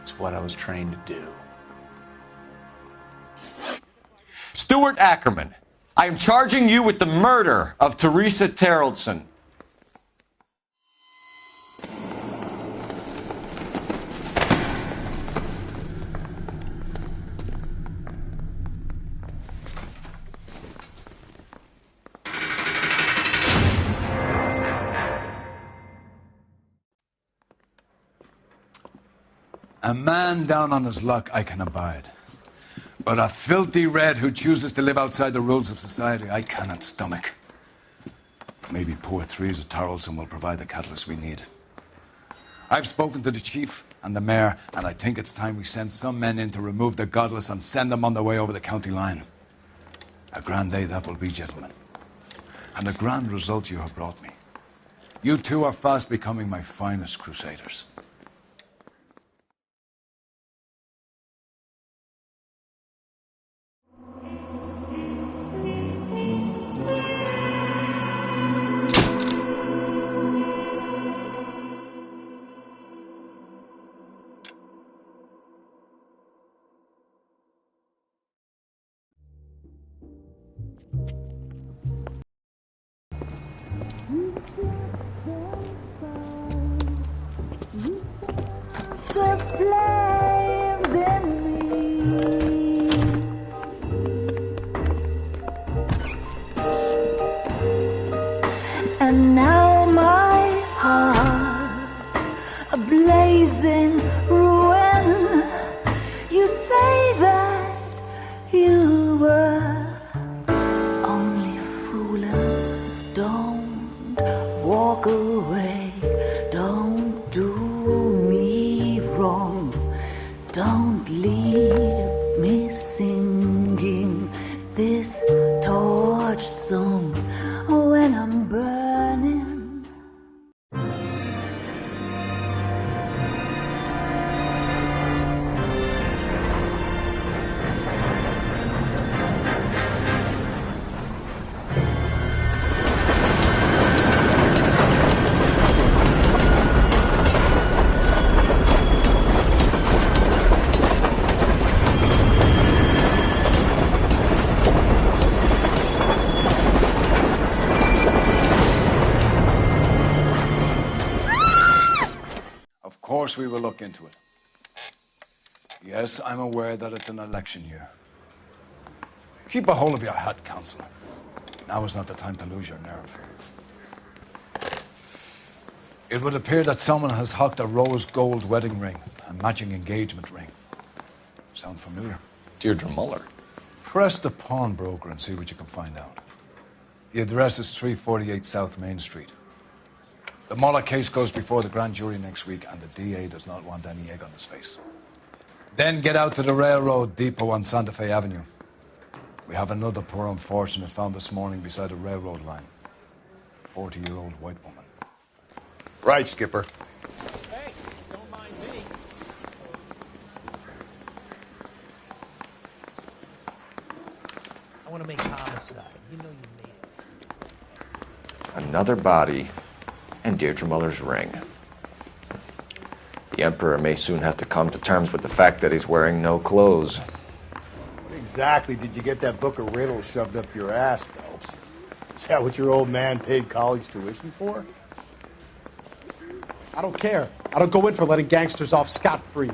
It's what I was trained to do. Stuart Ackerman, I am charging you with the murder of Teresa Terrelson. A man down on his luck I can abide. But a filthy red who chooses to live outside the rules of society, I cannot stomach. Maybe poor Teresa Terrelson will provide the catalyst we need. I've spoken to the chief and the mayor, and I think it's time we send some men in to remove the godless and send them on their way over the county line. A grand day that will be, gentlemen. And a grand result you have brought me. You two are fast becoming my finest crusaders. And now my heart's a blazing ruin. You say that you were only fooling. Don't walk away. Don't do me wrong. Don't leave me singing this torched song when I'm burning. Of course we will look into it. Yes, I'm aware that it's an election year. Keep a hold of your hat, Counselor. Now is not the time to lose your nerve. It would appear that someone has hocked a rose gold wedding ring and matching engagement ring. Sound familiar? Deirdre Muller. Press the pawnbroker and see what you can find out. The address is 348 South Main Street. The Muller case goes before the grand jury next week, and the DA does not want any egg on his face. Then get out to the railroad depot on Santa Fe Avenue. We have another poor unfortunate found this morning beside a railroad line. 40-year-old white woman. Right, Skipper. Hey, don't want to make homicide. You know you made it. Another body and Deirdre Muller's ring. The Emperor may soon have to come to terms with the fact that he's wearing no clothes. What exactly did you get that book of riddles shoved up your ass, Phelps? Is that what your old man paid college tuition for? I don't care. I don't go in for letting gangsters off scot-free.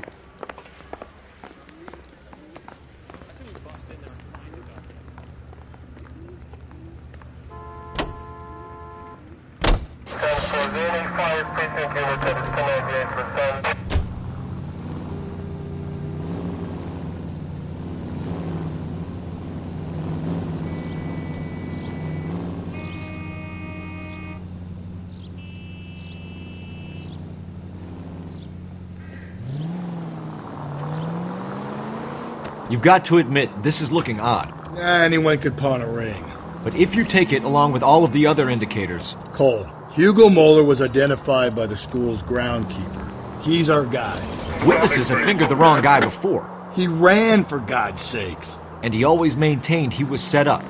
You've got to admit, this is looking odd. Anyone could pawn a ring. But if you take it along with all of the other indicators... Cole, Hugo Moeller was identified by the school's groundkeeper. He's our guy. Witnesses have fingered the wrong guy before. He ran, for God's sakes. And he always maintained he was set up.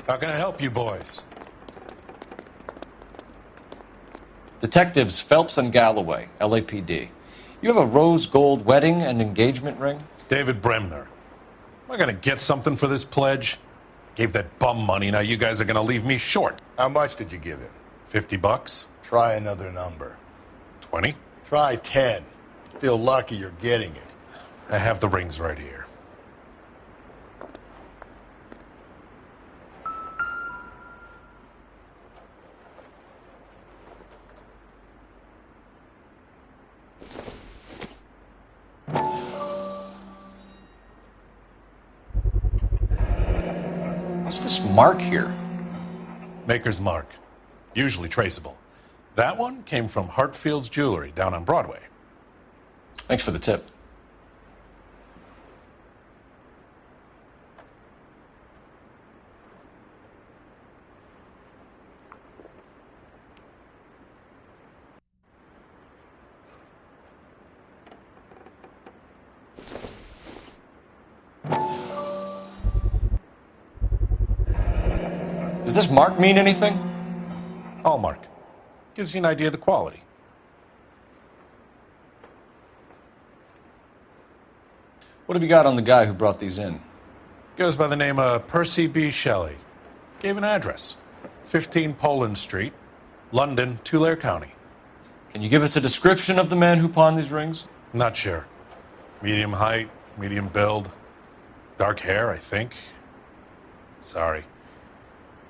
How can I help you boys? Detectives Phelps and Galloway, LAPD. You have a rose gold wedding and engagement ring? David Bremner. Am I going to get something for this pledge? Gave that bum money, now you guys are going to leave me short. How much did you give him? $50? Try another number. 20? Try 10. Feel lucky you're getting it. I have the rings right here. What's this mark here? Maker's mark. Usually traceable. That one came from Hartfield's Jewelry down on Broadway. Thanks for the tip. Does this mark mean anything? Hallmark. Gives you an idea of the quality. What have you got on the guy who brought these in? Goes by the name of Percy B. Shelley. Gave an address. 15 Poland Street, London, Tulare County. Can you give us a description of the man who pawned these rings? Not sure. Medium height, medium build. Dark hair, I think. Sorry.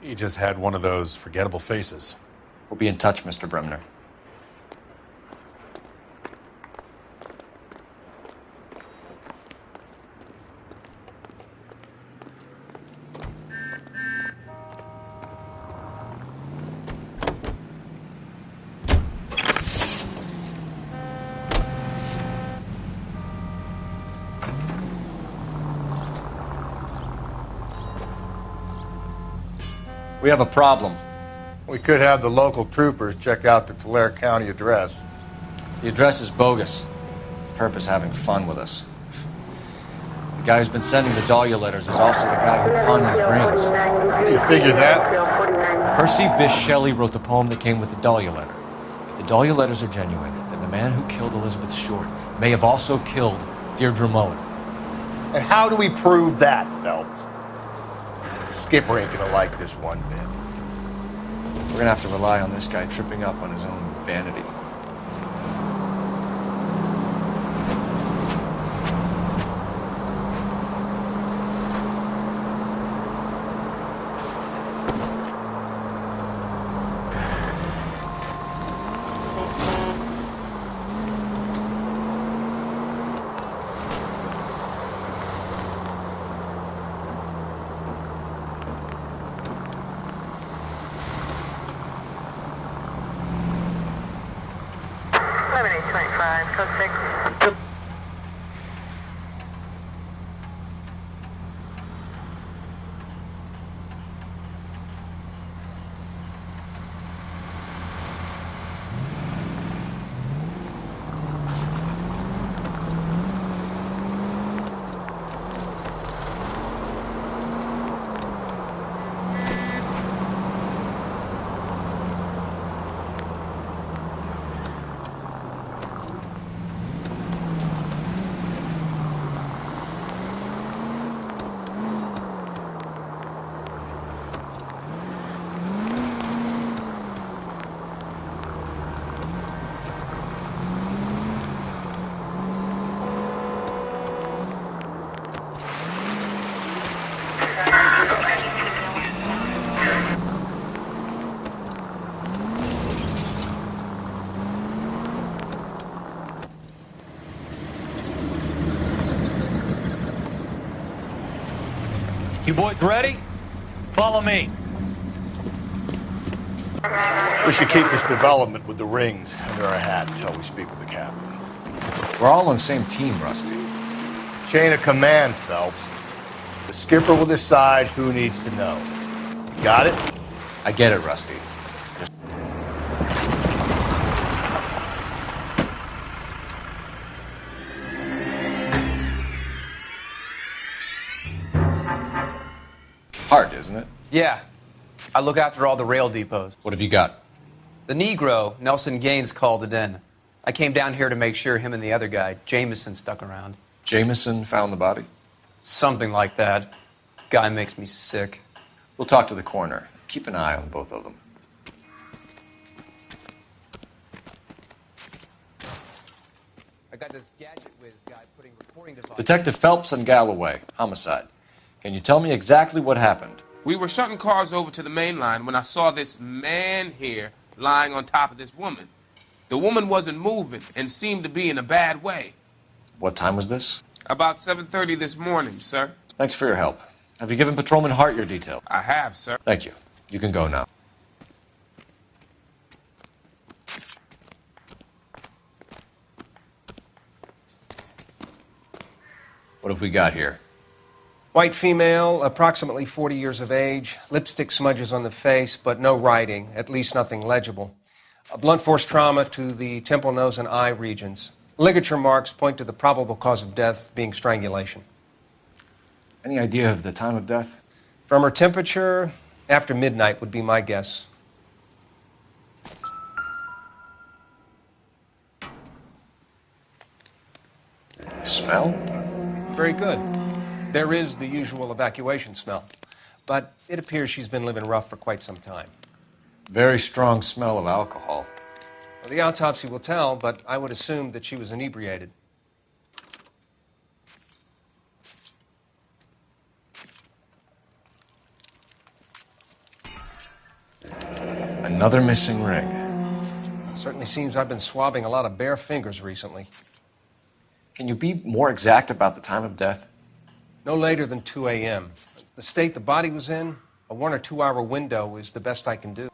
He just had one of those forgettable faces. We'll be in touch, Mr. Bremner. We have a problem. We could have the local troopers check out the Tulare County address. The address is bogus. Purpose having fun with us. The guy who's been sending the Dahlia letters is also the guy who pawned these rings. How do you figure that? Percy Bysshe Shelley wrote the poem that came with the Dahlia letter. If the Dahlia letters are genuine, then the man who killed Elizabeth Short may have also killed Deirdre Mullen. And how do we prove that, Phelps? Skipper ain't gonna like this one bit. We're gonna have to rely on this guy tripping up on his own vanity. code 6. You boys ready? Follow me. We should keep this development with the rings under our hat until we speak with the captain. We're all on the same team, Rusty. Chain of command, Phelps. The skipper will decide who needs to know. You got it? I get it, Rusty. Hard, isn't it? Yeah. I look after all the rail depots. What have you got? The Negro, Nelson Gaines, called it in. I came down here to make sure him and the other guy, Jameson, stuck around. Jameson found the body? Something like that. Guy makes me sick. We'll talk to the coroner. Keep an eye on both of them. I got this gadget whiz guy putting recording devices. Detective Phelps and Galloway, homicide. Can you tell me exactly what happened? We were shutting cars over to the main line when I saw this man here lying on top of this woman. The woman wasn't moving and seemed to be in a bad way. What time was this? About 7:30 this morning, sir. Thanks for your help. Have you given Patrolman Hart your details? I have, sir. Thank you. You can go now. What have we got here? White female, approximately 40 years of age, lipstick smudges on the face, but no writing, at least nothing legible. A blunt force trauma to the temple, nose, and eye regions. Ligature marks point to the probable cause of death being strangulation. Any idea of the time of death? From her temperature, after midnight would be my guess. Smell? Very good. There is the usual evacuation smell, but it appears she's been living rough for quite some time. Very strong smell of alcohol. Well, the autopsy will tell, but I would assume that she was inebriated. Another missing ring. Certainly seems I've been swabbing a lot of bare fingers recently. Can you be more exact about the time of death? No later than 2 a.m. The state the body was in, a 1 or 2 hour window is the best I can do.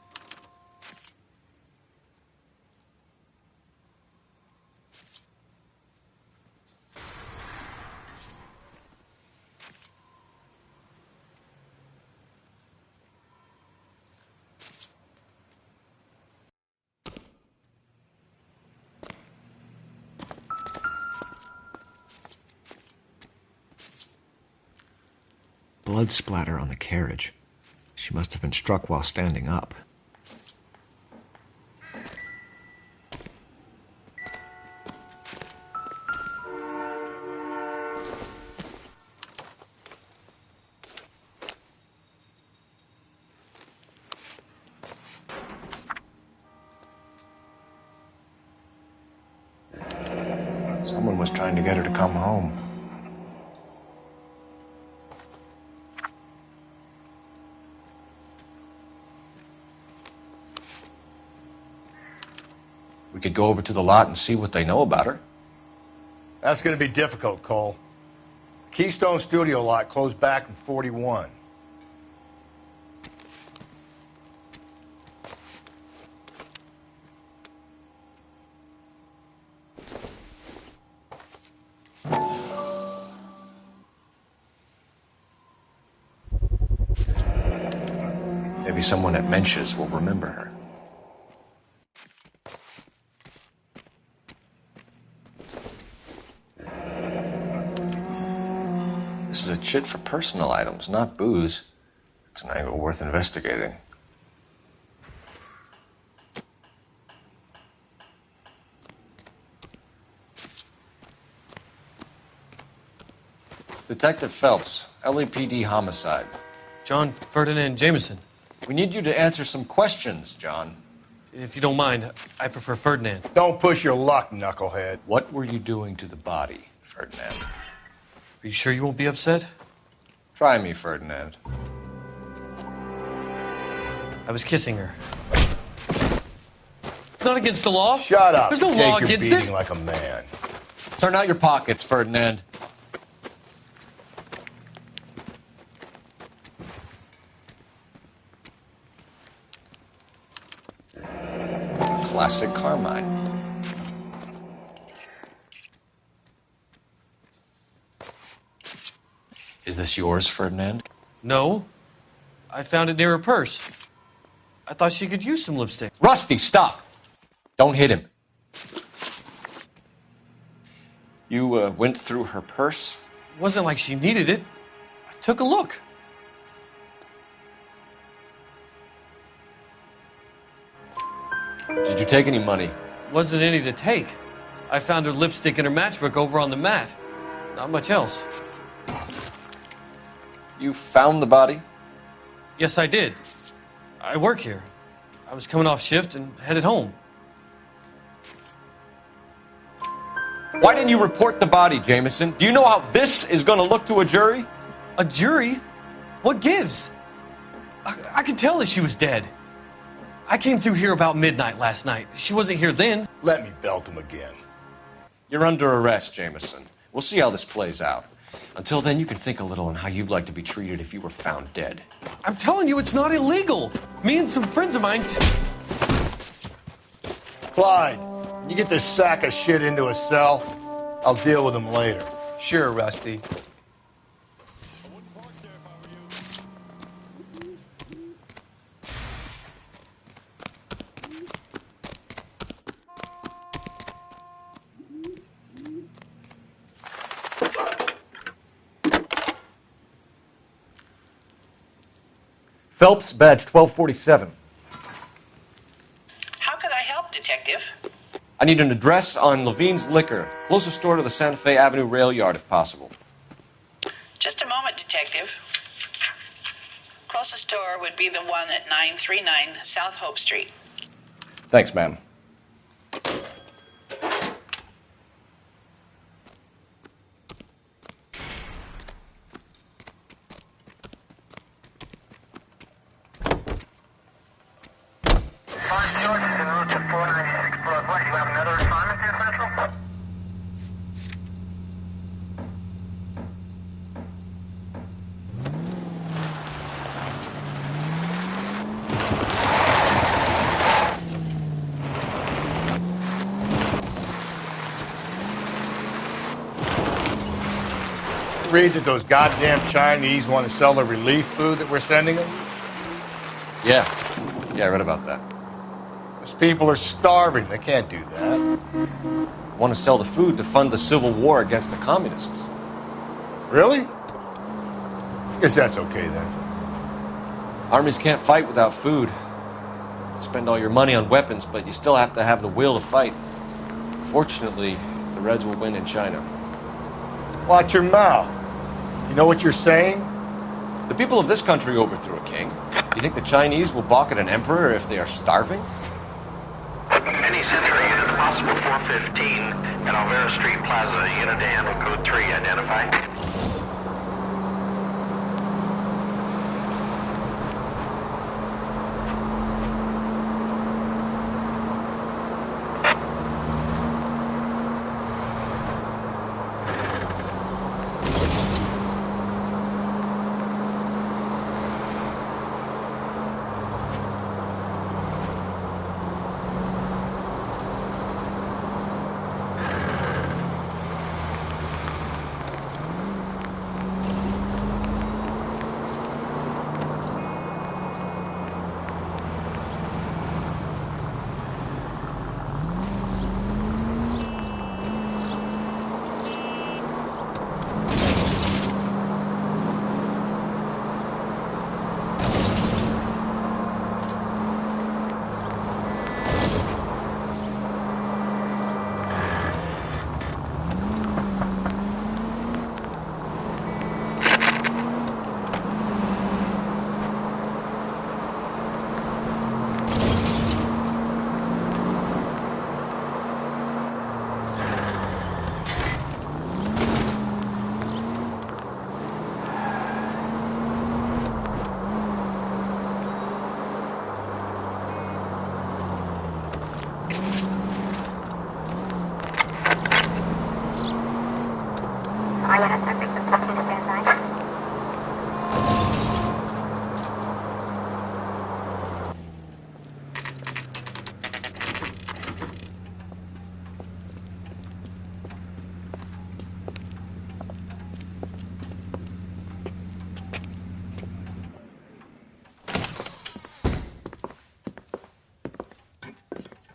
Blood splatter on the carriage. She must have been struck while standing up. Someone was trying to get her to come home. We could go over to the lot and see what they know about her. That's going to be difficult, Cole. Keystone Studio lot closed back in 41. Maybe someone at Mensch's will remember her. This is a chit for personal items, not booze. It's an angle worth investigating. Detective Phelps, LAPD homicide. John Ferdinand Jameson. We need you to answer some questions, John. If you don't mind, I prefer Ferdinand. Don't push your luck, knucklehead. What were you doing to the body, Ferdinand? Are you sure you won't be upset? Try me, Ferdinand. I was kissing her. It's not against the law. Shut up. There's no Jake, law you're against beating it. like a man. Turn out your pockets, Ferdinand. Classic Carmine. Is this yours, Ferdinand? No. I found it near her purse. I thought she could use some lipstick. Rusty, stop! Don't hit him. You went through her purse? It wasn't like she needed it. I took a look. Did you take any money? Wasn't any to take. I found her lipstick and her matchbook over on the mat. Not much else. You found the body? Yes, I did. I work here. I was coming off shift and headed home. Why didn't you report the body, Jameson? Do you know how this is going to look to a jury? A jury? What gives? I could tell that she was dead. I came through here about midnight last night. She wasn't here then. Let me belt him again. You're under arrest, Jameson. We'll see how this plays out. Until then, you can think a little on how you'd like to be treated if you were found dead. I'm telling you, it's not illegal. Me and some friends of mine... Clyde, you get this sack of shit into a cell. I'll deal with him later. Sure, Rusty. Phelps, badge 1247. How could I help, Detective? I need an address on Levine's Liquor, closest store to the Santa Fe Avenue rail yard, if possible. Just a moment, Detective. Closest store would be the one at 939 South Hope Street. Thanks, ma'am. Read that those goddamn Chinese want to sell the relief food that we're sending them? Yeah, I read about that. Those people are starving. They can't do that. Want to sell the food to fund the civil war against the communists. Really? Guess that's okay then. Armies can't fight without food. You spend all your money on weapons, but you still have to have the will to fight. Fortunately, the Reds will win in China. Watch your mouth. You know what you're saying? The people of this country overthrew a king. Do you think the Chinese will balk at an emperor if they are starving? Any Century unit, possible 415 at Alvera Street Plaza, unit to handle code 3, identify.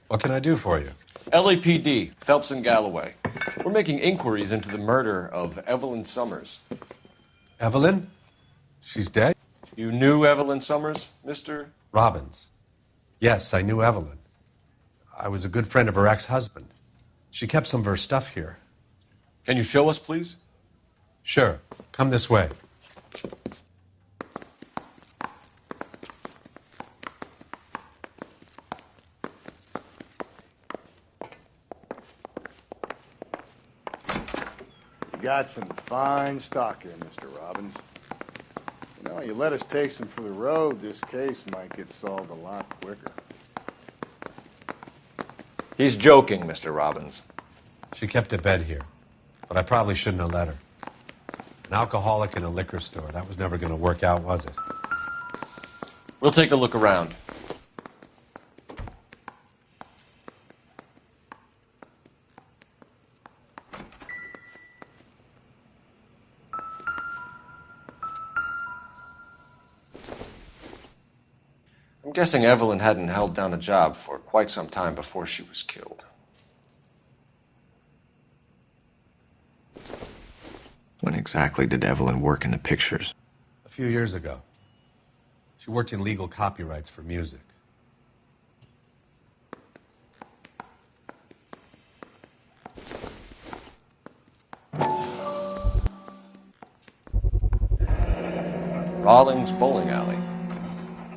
What can I do for you? LAPD, Phelps and Galloway. We're making inquiries into the murder of Evelyn Summers. Evelyn? She's dead? You knew Evelyn Summers, Mr. Robbins. Yes, I knew Evelyn. I was a good friend of her ex-husband. She kept some of her stuff here. Can you show us, please? Sure. Come this way. You got some fine stock here, Mr. Robbins. You know, you let us take some for the road, this case might get solved a lot quicker. He's joking, Mr. Robbins. She kept a bed here, but I probably shouldn't have let her. An alcoholic in a liquor store. That was never going to work out, was it? We'll take a look around. I'm guessing Evelyn hadn't held down a job for quite some time before she was killed. When exactly did Evelyn work in the pictures? A few years ago. She worked in legal copyrights for music. Rawlings Bowling Alley.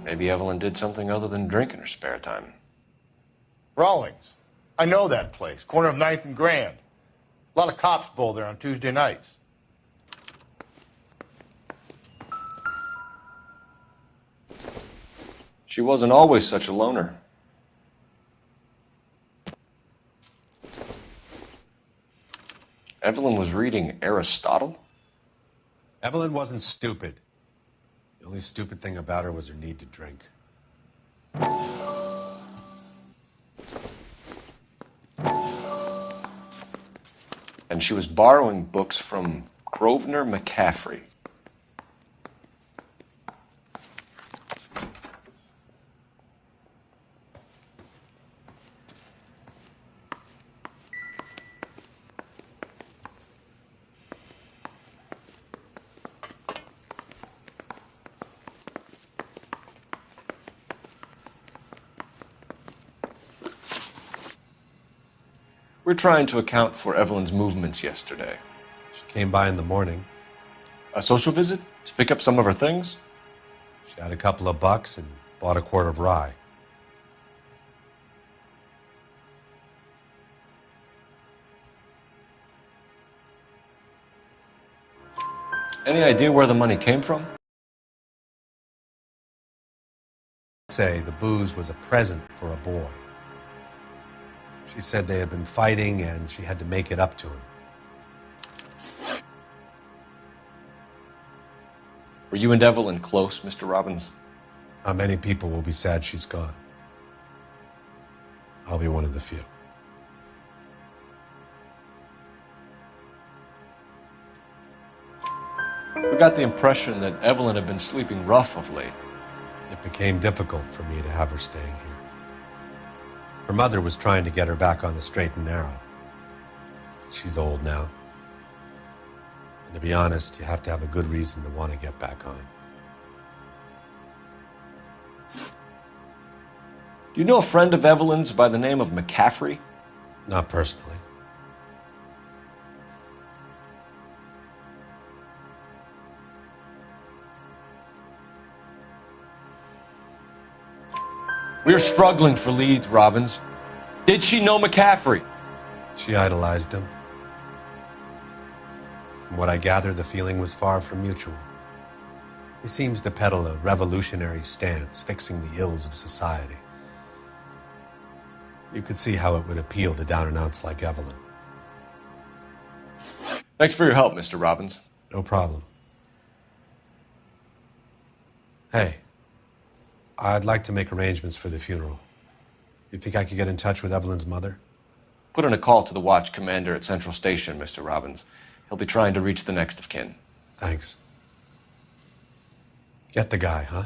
Maybe Evelyn did something other than drink in her spare time. Rawlings. I know that place. Corner of 9th and Grand. A lot of cops bowl there on Tuesday nights. She wasn't always such a loner. Evelyn was reading Aristotle? Evelyn wasn't stupid. The only stupid thing about her was her need to drink. And she was borrowing books from Grosvenor McCaffrey. We're trying to account for Evelyn's movements yesterday. She came by in the morning. A social visit? To pick up some of her things? She had a couple of bucks and bought a quart of rye. Any idea where the money came from? Say the booze was a present for a boy. She said they had been fighting and she had to make it up to him. Were you and Evelyn close, Mr. Robbins? Not many people will be sad she's gone. I'll be one of the few. We got the impression that Evelyn had been sleeping rough of late. It became difficult for me to have her staying here. Her mother was trying to get her back on the straight and narrow. She's old now. And to be honest, you have to have a good reason to want to get back on. Do you know a friend of Evelyn's by the name of McCaffrey? Not personally. We're struggling for leads, Robbins. Did she know McCaffrey? She idolized him. From what I gather, the feeling was far from mutual. He seems to peddle a revolutionary stance, fixing the ills of society. You could see how it would appeal to down-and-outs like Evelyn. Thanks for your help, Mr. Robbins. No problem. Hey, I'd like to make arrangements for the funeral. You think I could get in touch with Evelyn's mother? Put in a call to the watch commander at Central Station, Mr. Robbins. He'll be trying to reach the next of kin. Thanks. Get the guy, huh?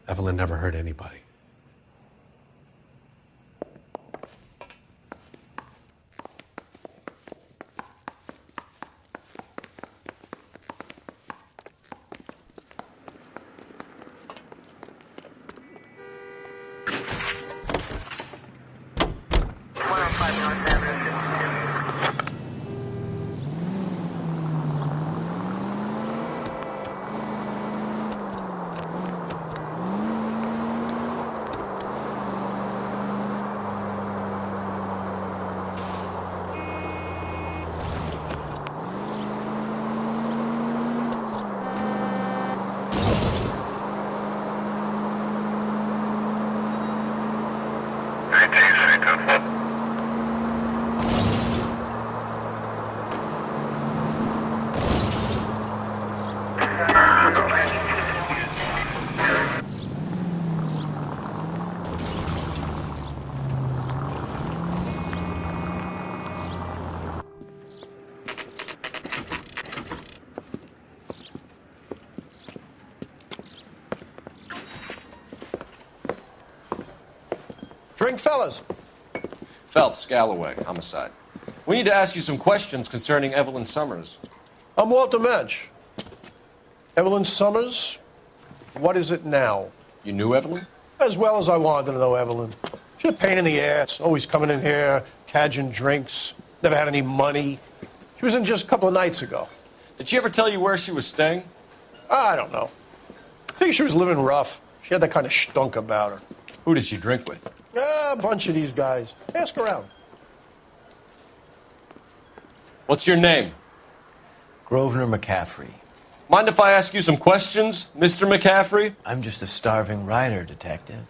Evelyn never hurt anybody. Drink, fellas. Phelps, Galloway, homicide. We need to ask you some questions concerning Evelyn Summers. I'm Walter Mensch. Evelyn Summers, what is it now? You knew Evelyn? As well as I wanted to know Evelyn. She's a pain in the ass, always coming in here, cadging drinks, never had any money. She was in just a couple of nights ago. Did she ever tell you where she was staying? I don't know. I think she was living rough. She had that kind of stunk about her. Who did she drink with? A bunch of these guys. Ask around. What's your name? Grosvenor McCaffrey. Mind if I ask you some questions, Mr. McCaffrey? I'm just a starving writer, Detective.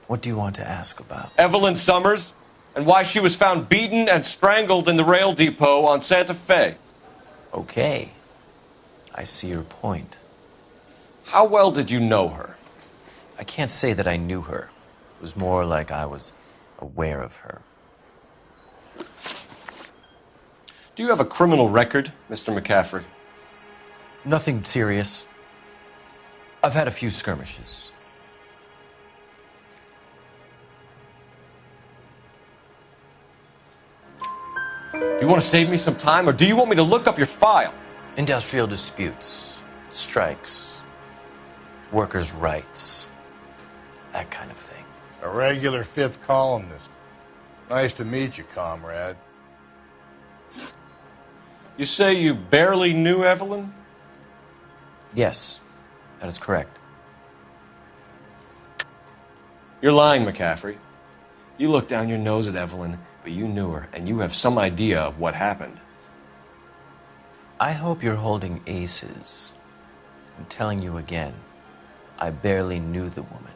What do you want to ask about? Evelyn Summers, and why she was found beaten and strangled in the rail depot on Santa Fe. Okay. I see your point. How well did you know her? I can't say that I knew her. It was more like I was aware of her. Do you have a criminal record, Mr. McCaffrey? Nothing serious. I've had a few skirmishes. Do you want to save me some time, or do you want me to look up your file? Industrial disputes, strikes, workers' rights, that kind of thing. A regular fifth columnist. Nice to meet you, comrade. You say you barely knew Evelyn? Yes, that is correct. You're lying, McCaffrey. You looked down your nose at Evelyn, but you knew her, and you have some idea of what happened. I hope you're holding aces. I'm telling you again, I barely knew the woman.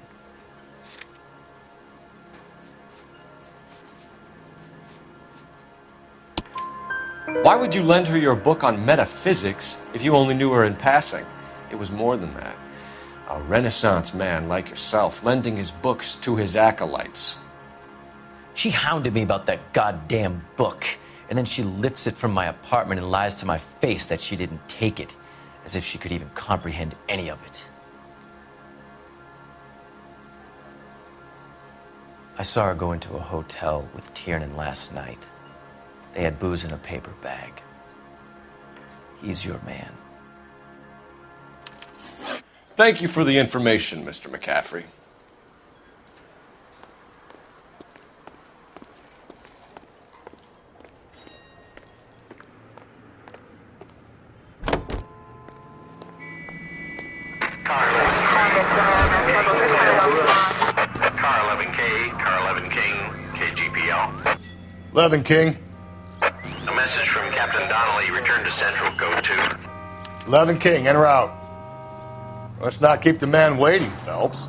Why would you lend her your book on metaphysics if you only knew her in passing? It was more than that. A Renaissance man like yourself lending his books to his acolytes. She hounded me about that goddamn book, and then she lifts it from my apartment and lies to my face that she didn't take it, as if she could even comprehend any of it. I saw her go into a hotel with Tiernan last night. They had booze in a paper bag. He's your man. Thank you for the information, Mr. McCaffrey. Car 11K, Car 11 King, KGPL. 11 King. A message from Captain Donnelly. Return to Central. Go to. 11 King, en route. Let's not keep the man waiting, Phelps.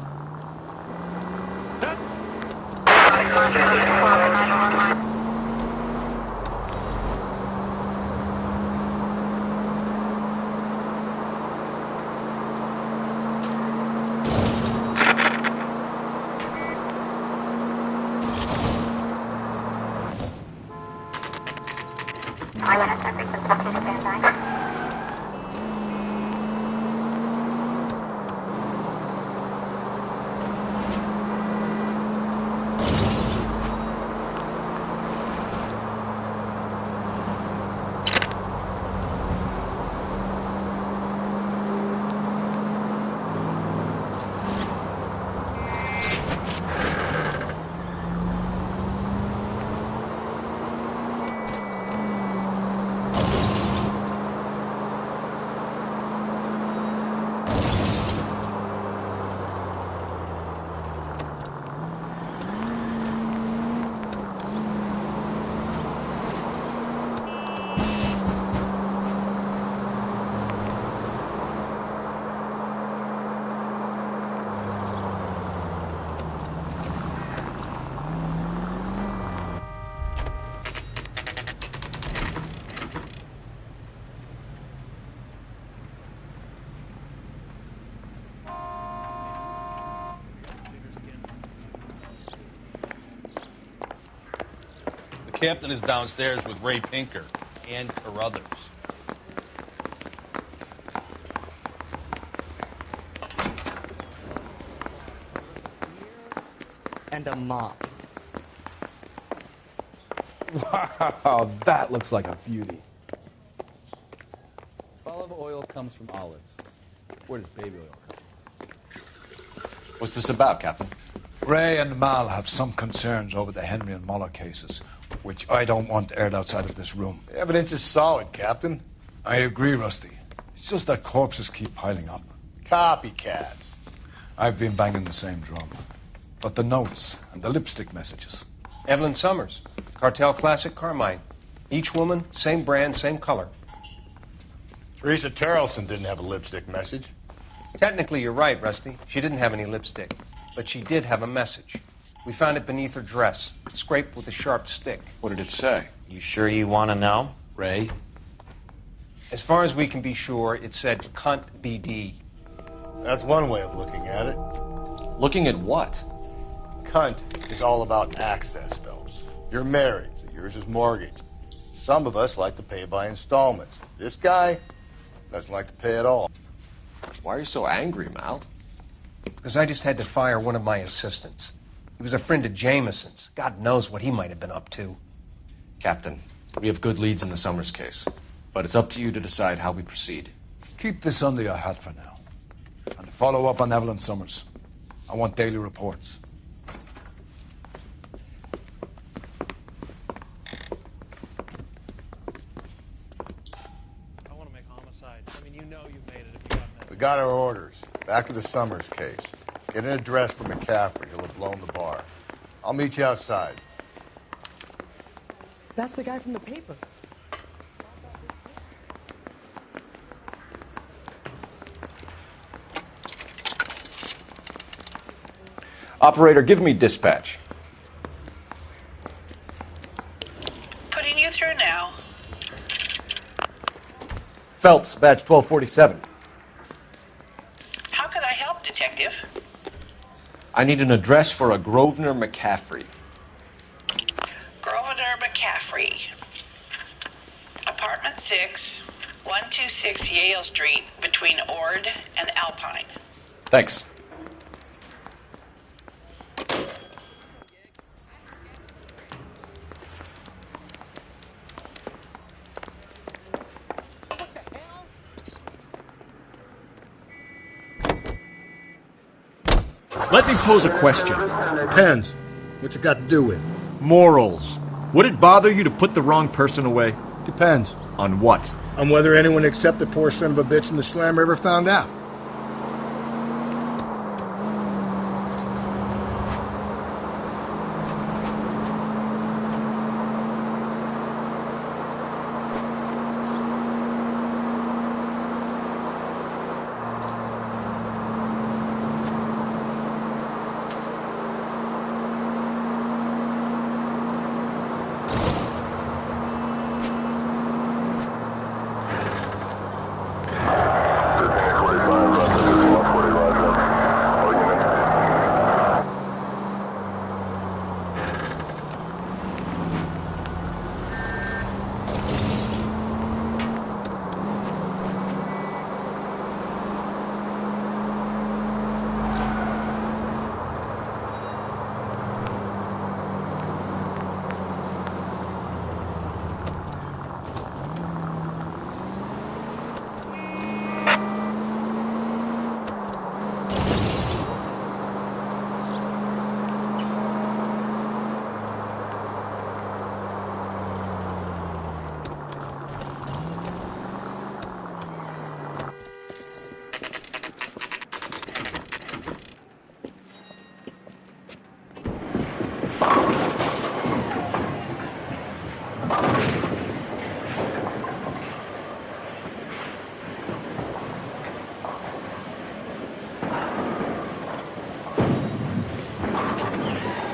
The captain is downstairs with Ray Pinker and Carruthers. and a mop. Wow, that looks like a beauty. Olive oil comes from olives. Where does baby oil come? What's this about, Captain? Ray and Mal have some concerns over the Henry and Muller cases, which I don't want aired outside of this room. The evidence is solid, Captain. I agree, Rusty. It's just that corpses keep piling up. Copycats. I've been banging the same drum. But the notes and the lipstick messages. Evelyn Summers, Cartel Classic Carmine. Each woman, same brand, same color. Teresa Terrelson didn't have a lipstick message. Technically, you're right, Rusty. She didn't have any lipstick. But she did have a message. We found it beneath her dress, scraped with a sharp stick. What did it say? You sure you want to know? Ray? As far as we can be sure, it said cunt BD. That's one way of looking at it. Looking at what? Cunt is all about access, Phelps. You're married, so yours is mortgaged. Some of us like to pay by installments. This guy doesn't like to pay at all. Why are you so angry, Mal? Because I just had to fire one of my assistants. He was a friend of Jameson's. God knows what he might have been up to. Captain, we have good leads in the Summers case, but it's up to you to decide how we proceed. Keep this under your hat for now. And follow up on Evelyn Summers. I want daily reports. I want to make homicide. I mean, you know you've made it if you got that. We got our orders. Back to the Summers case. Get an address for McCaffrey. He'll have blown the bar. I'll meet you outside. That's the guy from the paper. Operator, give me dispatch. Putting you through now. Phelps, badge 1247. How could I help, Detective? I need an address for a Grosvenor McCaffrey. Grosvenor McCaffrey. Apartment 6, 126 Yale Street, between Ord and Alpine. Thanks. Let me pose a question. Depends. What's it got to do with? Morals. Would it bother you to put the wrong person away? Depends. On what? On whether anyone except the poor son of a bitch in the slammer ever found out.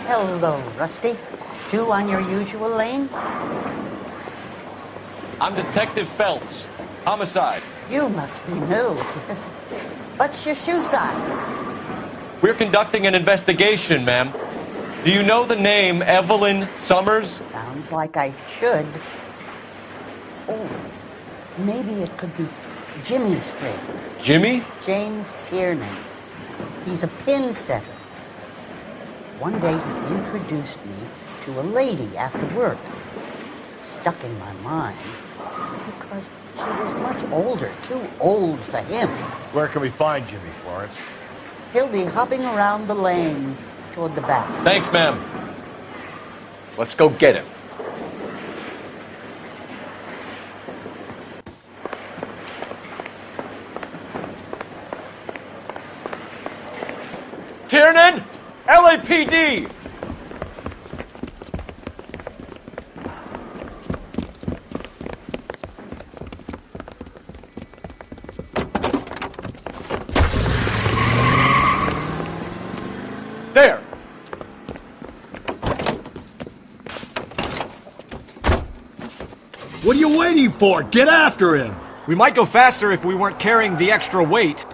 Hello, Rusty. Two on your usual lane? I'm Detective Phelps. Homicide. You must be new. What's your shoe size? We're conducting an investigation, ma'am. Do you know the name Evelyn Summers? Sounds like I should. Oh, maybe it could be Jimmy's friend. Jimmy? James Tiernan. He's a pin setter. One day he introduced me to a lady after work. It stuck in my mind because she was much older, too old for him. Where can we find Jimmy, Florence? He'll be hopping around the lanes toward the back. Thanks, ma'am. Let's go get him. Tiernan! LAPD! There! What are you waiting for? Get after him! We might go faster if we weren't carrying the extra weight.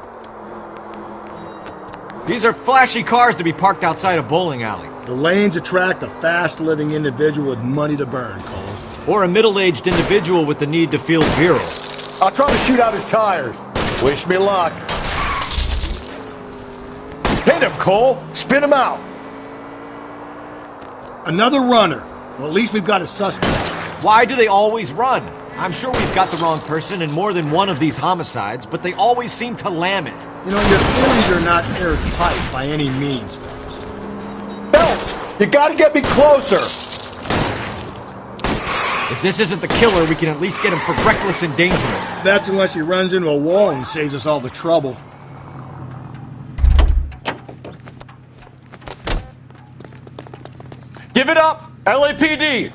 These are flashy cars to be parked outside a bowling alley. The lanes attract a fast-living individual with money to burn, Cole. Or a middle-aged individual with the need to feel virile. I'll try to shoot out his tires. Wish me luck. Hit him, Cole! Spin him out! Another runner. Well, at least we've got a suspect. Why do they always run? I'm sure we've got the wrong person in more than one of these homicides, but they always seem to lam it. You know, your theories are not airtight by any means, Phelps. Phelps! You gotta get me closer! If this isn't the killer, we can at least get him for reckless endangerment. That's unless he runs into a wall and saves us all the trouble. Give it up! LAPD!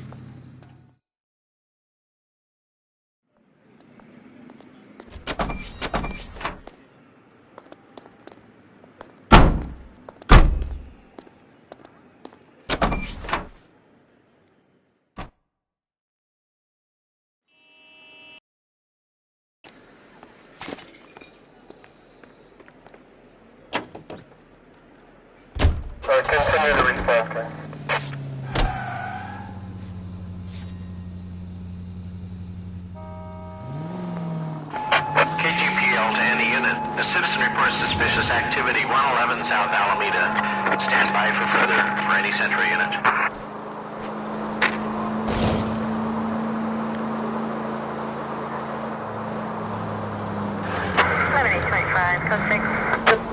Continue the response, guys. KGPL to any unit. A citizen reports suspicious activity 111 South Alameda. Stand by for further for any Central unit. 7825, code 6.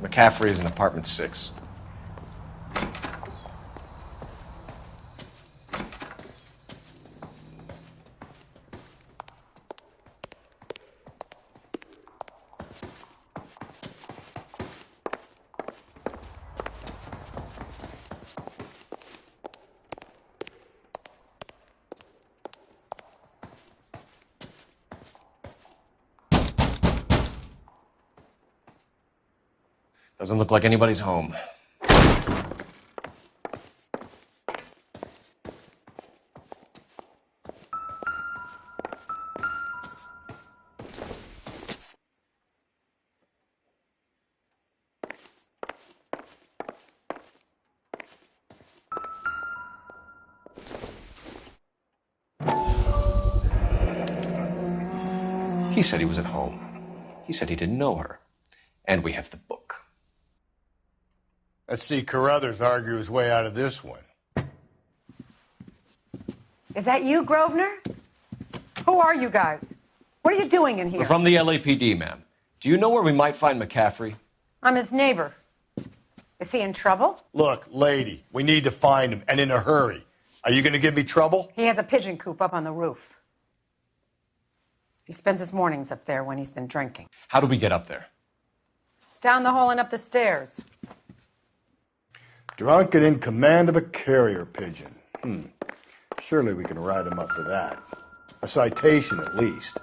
McCaffrey is in apartment 6. Doesn't look like anybody's home. He said he was at home. He said he didn't know her. And we have the book. Let's see Carruthers argue his way out of this one. Is that you, Grosvenor? Who are you guys? What are you doing in here? We're from the LAPD, ma'am. Do you know where we might find McCaffrey? I'm his neighbor. Is he in trouble? Look, lady, we need to find him, and in a hurry. Are you going to give me trouble? He has a pigeon coop up on the roof. He spends his mornings up there when he's been drinking. How do we get up there? Down the hall and up the stairs. Drunk and in command of a carrier pigeon. Surely we can write him up for that. A citation, at least.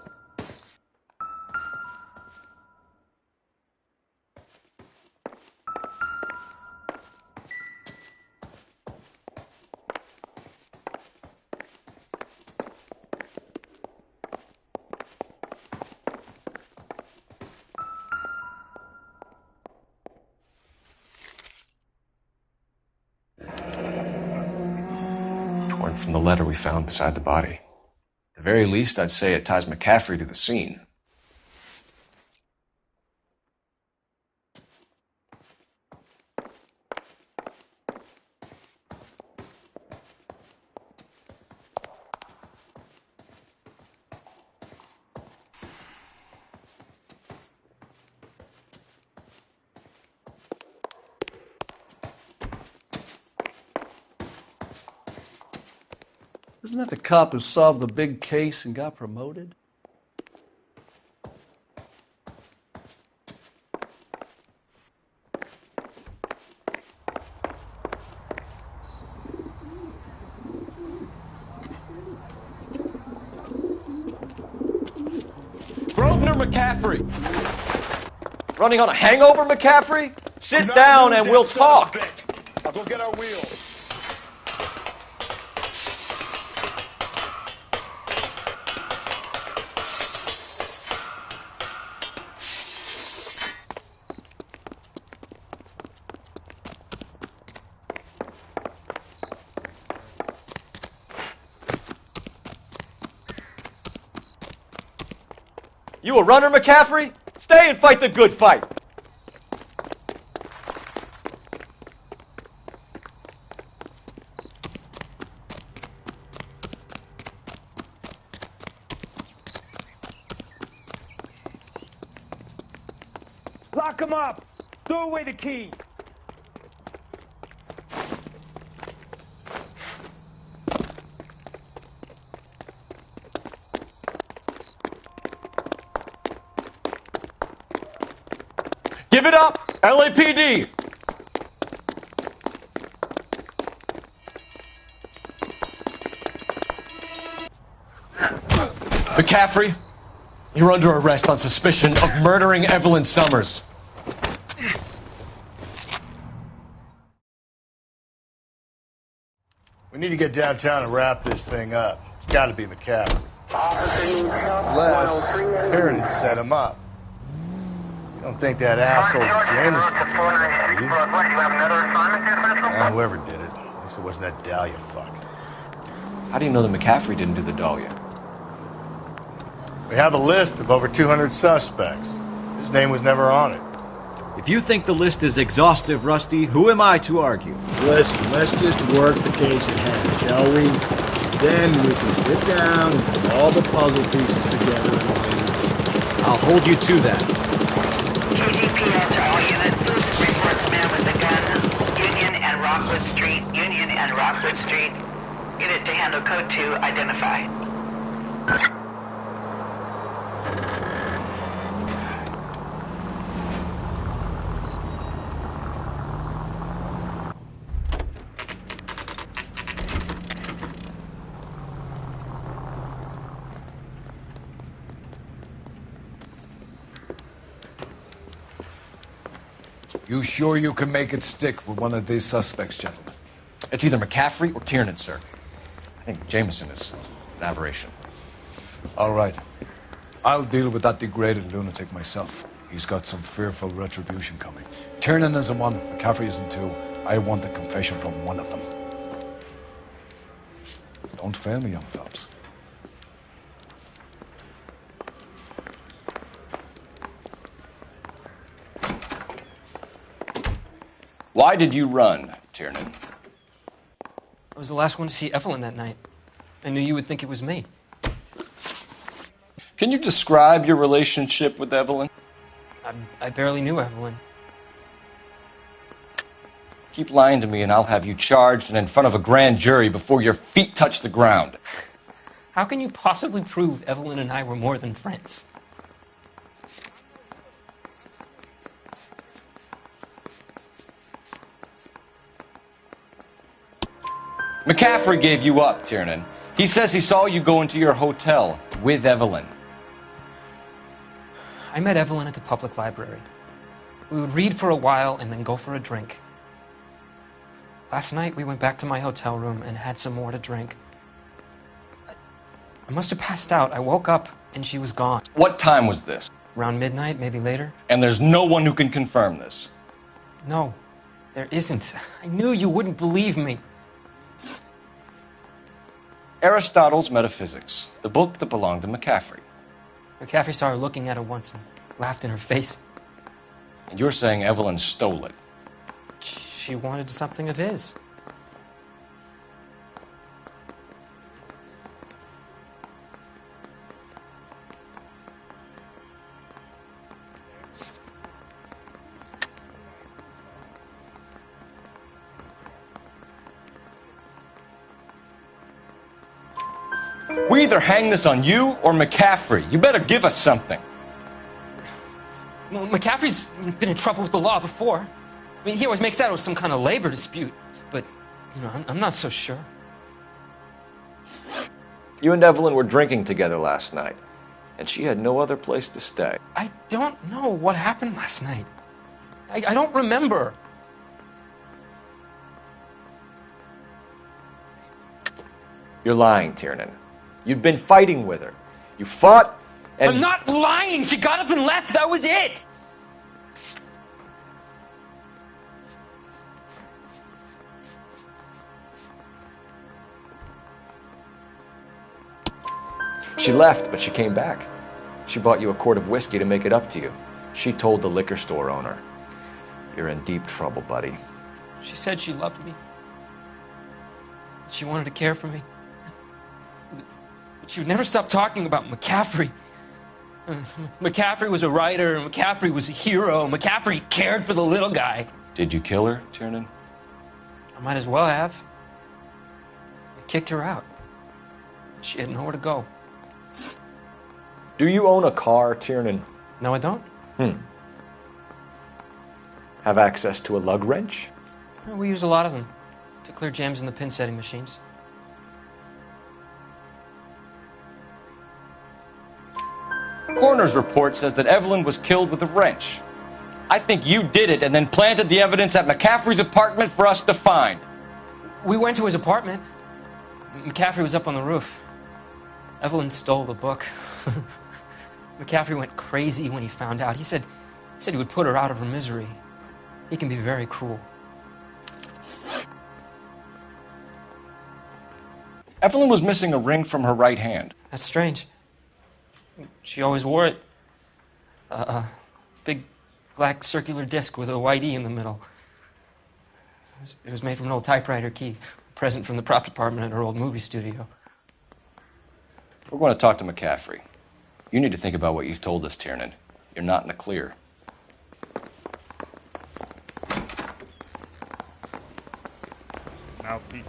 Torn from the letter we found beside the body. At the very least, I'd say it ties McCaffrey to the scene. Isn't that the cop who solved the big case and got promoted? Grosvenor McCaffrey! Running on a hangover, McCaffrey? Sit down and we'll talk. I'll go get our wheels. You a runner, McCaffrey? Stay and fight the good fight. Lock him up! Throw away the key! Give it up, LAPD! McCaffrey, you're under arrest on suspicion of murdering Evelyn Summers. We need to get downtown and wrap this thing up. It's got to be McCaffrey. Unless Tiernan set him up. You don't think that asshole Jameson did it, do you? Well, whoever did it. At least it wasn't that Dahlia fuck. How do you know that McCaffrey didn't do the Dahlia? We have a list of over 200 suspects. His name was never on it. If you think the list is exhaustive, Rusty, who am I to argue? Listen, let's just work the case at hand, shall we? Then we can sit down and put all the puzzle pieces together in a way. I'll hold you to that. KGPS to all units. Reports man with a gun. Union and Rockwood Street. Union and Rockwood Street. Unit to handle code 2 identified. You sure you can make it stick with one of these suspects, gentlemen? It's either McCaffrey or Tiernan, sir. I think Jameson is an aberration. All right. I'll deal with that degraded lunatic myself. He's got some fearful retribution coming. Tiernan isn't one, McCaffrey isn't two. I want a confession from one of them. Don't fail me, young fellas. Why did you run, Tiernan? I was the last one to see Evelyn that night. I knew you would think it was me. Can you describe your relationship with Evelyn? I barely knew Evelyn. Keep lying to me and I'll have you charged and in front of a grand jury before your feet touch the ground. How can you possibly prove Evelyn and I were more than friends? McCaffrey gave you up, Tiernan. He says he saw you go into your hotel with Evelyn. I met Evelyn at the public library. We would read for a while and then go for a drink. Last night, we went back to my hotel room and had some more to drink. I must have passed out. I woke up and she was gone. What time was this? Around midnight, maybe later. And there's no one who can confirm this? No, there isn't. I knew you wouldn't believe me. Aristotle's Metaphysics, the book that belonged to McCaffrey. McCaffrey saw her looking at it once and laughed in her face. And you're saying Evelyn stole it? She wanted something of his. We either hang this on you or McCaffrey. You better give us something. Well, McCaffrey's been in trouble with the law before. I mean, he always makes out it was some kind of labor dispute. But, you know, I'm not so sure. You and Evelyn were drinking together last night, and she had no other place to stay. I don't know what happened last night. I don't remember. You're lying, Tiernan. You'd been fighting with her. You fought, and... I'm not lying! She got up and left! That was it! She left, but she came back. She bought you a quart of whiskey to make it up to you. She told the liquor store owner. You're in deep trouble, buddy. She said she loved me. She wanted to care for me. But she would never stop talking about McCaffrey. McCaffrey was a writer, and McCaffrey was a hero. McCaffrey cared for the little guy. Did you kill her, Tiernan? I might as well have. I kicked her out. She had nowhere to go. Do you own a car, Tiernan? No, I don't. Have access to a lug wrench? We use a lot of them to clear jams in the pin setting machines. Coroner's report says that Evelyn was killed with a wrench. I think you did it and then planted the evidence at McCaffrey's apartment for us to find. We went to his apartment. McCaffrey was up on the roof. Evelyn stole the book. McCaffrey went crazy when he found out. He said he would put her out of her misery. He can be very cruel. Evelyn was missing a ring from her right hand. That's strange. She always wore it. A big black circular disc with a white E in the middle. It was made from an old typewriter key, a present from the prop department at her old movie studio. We're going to talk to McCaffrey. You need to think about what you've told us, Tiernan. You're not in the clear. Mouthpiece.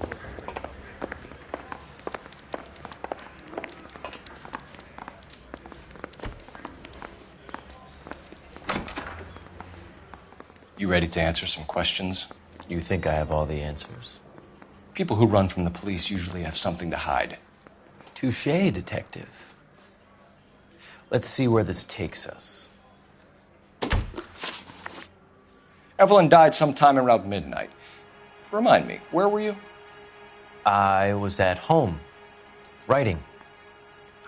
You ready to answer some questions? You think I have all the answers? People who run from the police usually have something to hide. Touché, detective. Let's see where this takes us. Evelyn died sometime around midnight. Remind me, where were you? I was at home, writing.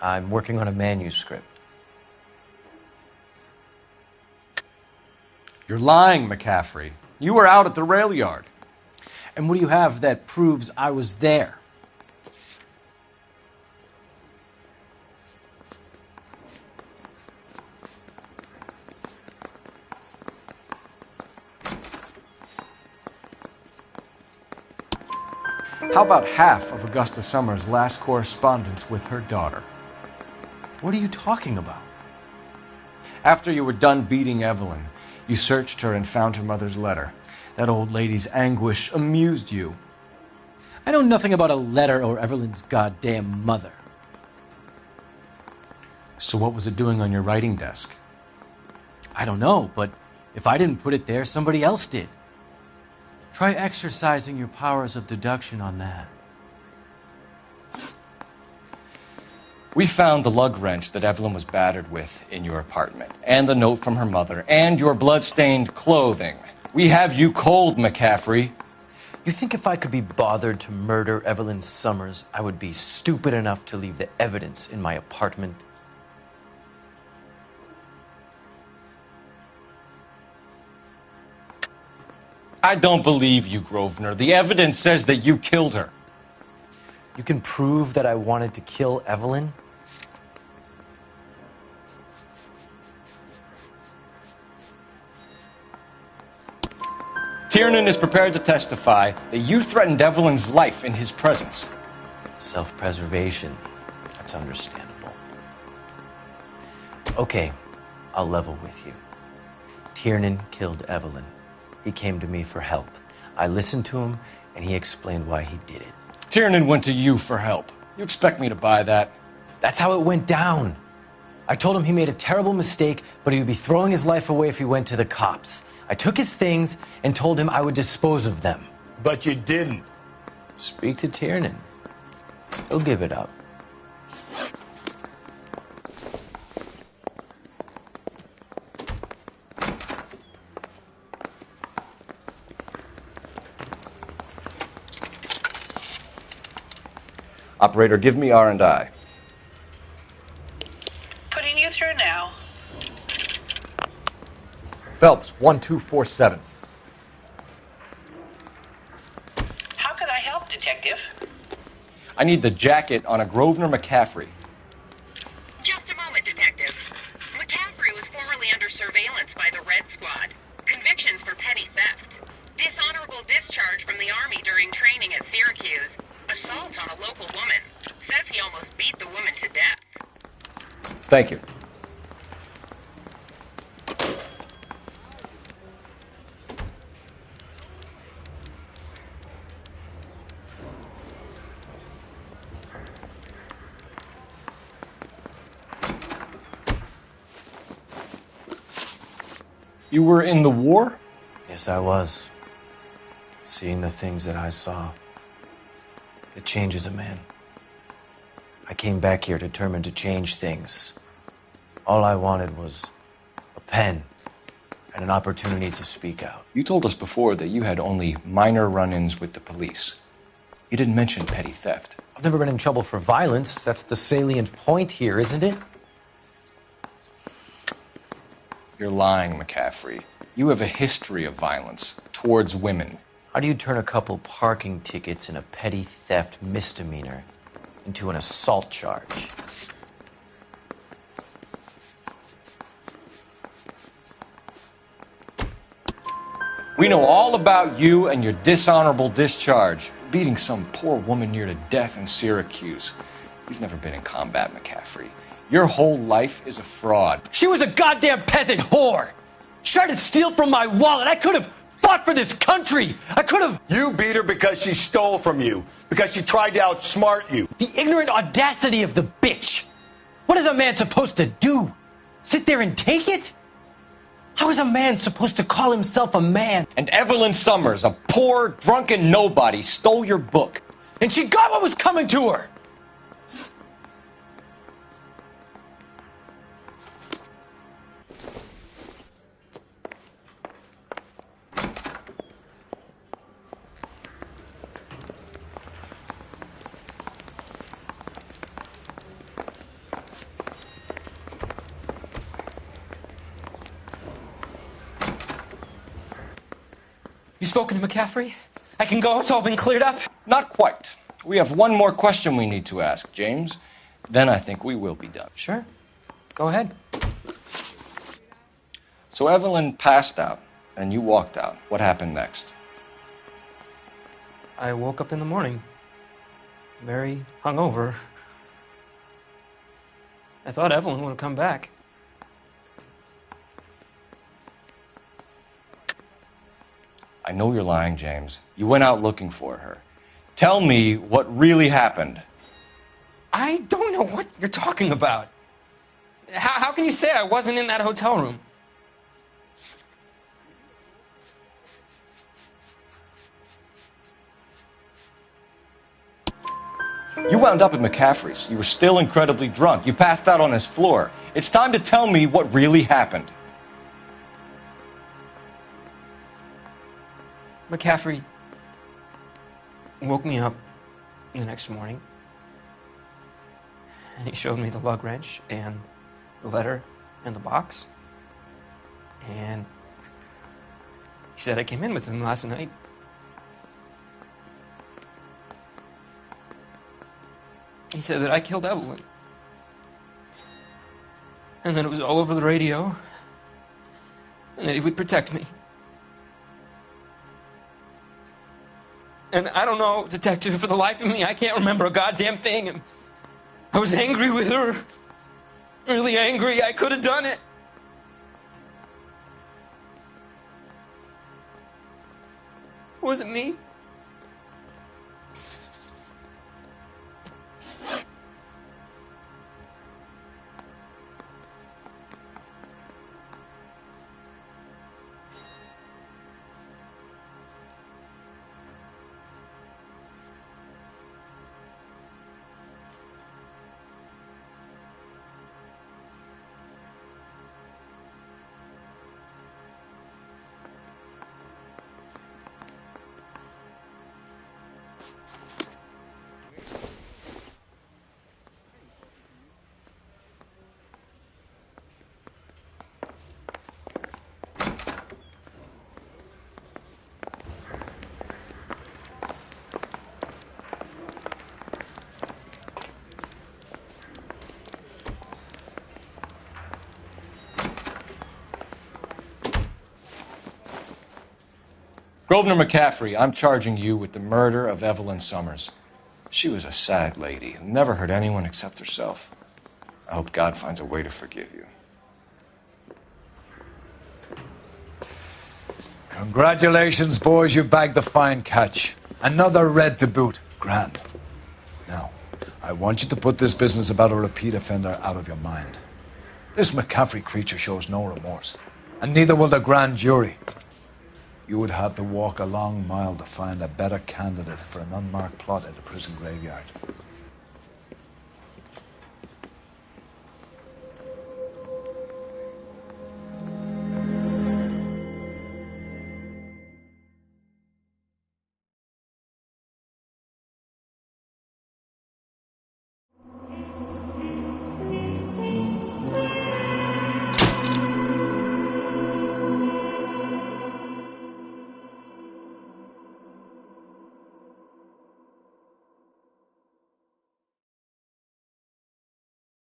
I'm working on a manuscript. You're lying, McCaffrey. You were out at the rail yard. And what do you have that proves I was there? How about half of Augusta Summers' last correspondence with her daughter? What are you talking about? After you were done beating Evelyn, you searched her and found her mother's letter. That old lady's anguish amused you. I know nothing about a letter or Evelyn's goddamn mother. So what was it doing on your writing desk? I don't know, but if I didn't put it there, somebody else did. Try exercising your powers of deduction on that. We found the lug wrench that Evelyn was battered with in your apartment, and the note from her mother, and your blood-stained clothing. We have you cold, McCaffrey. You think if I could be bothered to murder Evelyn Summers, I would be stupid enough to leave the evidence in my apartment? I don't believe you, Grosvenor. The evidence says that you killed her. You can prove that I wanted to kill Evelyn? Tiernan is prepared to testify that you threatened Evelyn's life in his presence. Self-preservation. That's understandable. Okay, I'll level with you. Tiernan killed Evelyn. He came to me for help. I listened to him, and he explained why he did it. Tiernan went to you for help. You expect me to buy that? That's how it went down. I told him he made a terrible mistake, but he would be throwing his life away if he went to the cops. I took his things and told him I would dispose of them. But you didn't. Speak to Tiernan. He'll give it up. Operator, give me R&I. Putting you through now. Phelps, 1247. How could I help, Detective? I need the jacket on a Grosvenor McCaffrey. Just a moment, Detective. McCaffrey was formerly under surveillance by the Red Squad. Convictions for petty theft. Dishonorable discharge from the Army during training at Syracuse. Assault on a local woman. Says he almost beat the woman to death. Thank you. You were in the war? Yes, I was. Seeing the things that I saw. It changes a man. I came back here determined to change things. All I wanted was a pen and an opportunity to speak out. You told us before that you had only minor run-ins with the police. You didn't mention petty theft. I've never been in trouble for violence. That's the salient point here, isn't it? You're lying, McCaffrey. You have a history of violence towards women. How do you turn a couple parking tickets and a petty theft misdemeanor into an assault charge? We know all about you and your dishonorable discharge, beating some poor woman near to death in Syracuse. You've never been in combat, McCaffrey. Your whole life is a fraud. She was a goddamn peasant whore! She tried to steal from my wallet. I could have fought for this country. I could have... You beat her because she stole from you. Because she tried to outsmart you. The ignorant audacity of the bitch. What is a man supposed to do? Sit there and take it? How is a man supposed to call himself a man? And Evelyn Summers, a poor, drunken nobody, stole your book. And she got what was coming to her. You spoken to McCaffrey? I can go? It's all been cleared up? Not quite. We have one more question we need to ask, James. Then I think we will be done. Sure. Go ahead. So Evelyn passed out, and you walked out. What happened next? I woke up in the morning, very hungover. I thought Evelyn would have come back. I know you're lying, James. You went out looking for her. Tell me what really happened. I don't know what you're talking about. How can you say I wasn't in that hotel room? You wound up at McCaffrey's. You were still incredibly drunk. You passed out on his floor. It's time to tell me what really happened. McCaffrey woke me up the next morning, and he showed me the lug wrench and the letter and the box. And he said I came in with him last night. He said that I killed Evelyn. And that it was all over the radio. And that he would protect me. And I don't know, Detective, for the life of me, I can't remember a goddamn thing. And I was angry with her. Really angry. I could have done it. Was it me? Grosvenor McCaffrey, I'm charging you with the murder of Evelyn Summers. She was a sad lady who never hurt anyone except herself. I hope God finds a way to forgive you. Congratulations, boys. You bagged the fine catch. Another red to boot. Grand. Now, I want you to put this business about a repeat offender out of your mind. This McCaffrey creature shows no remorse, and neither will the grand jury. You would have to walk a long mile to find a better candidate for an unmarked plot at the prison graveyard.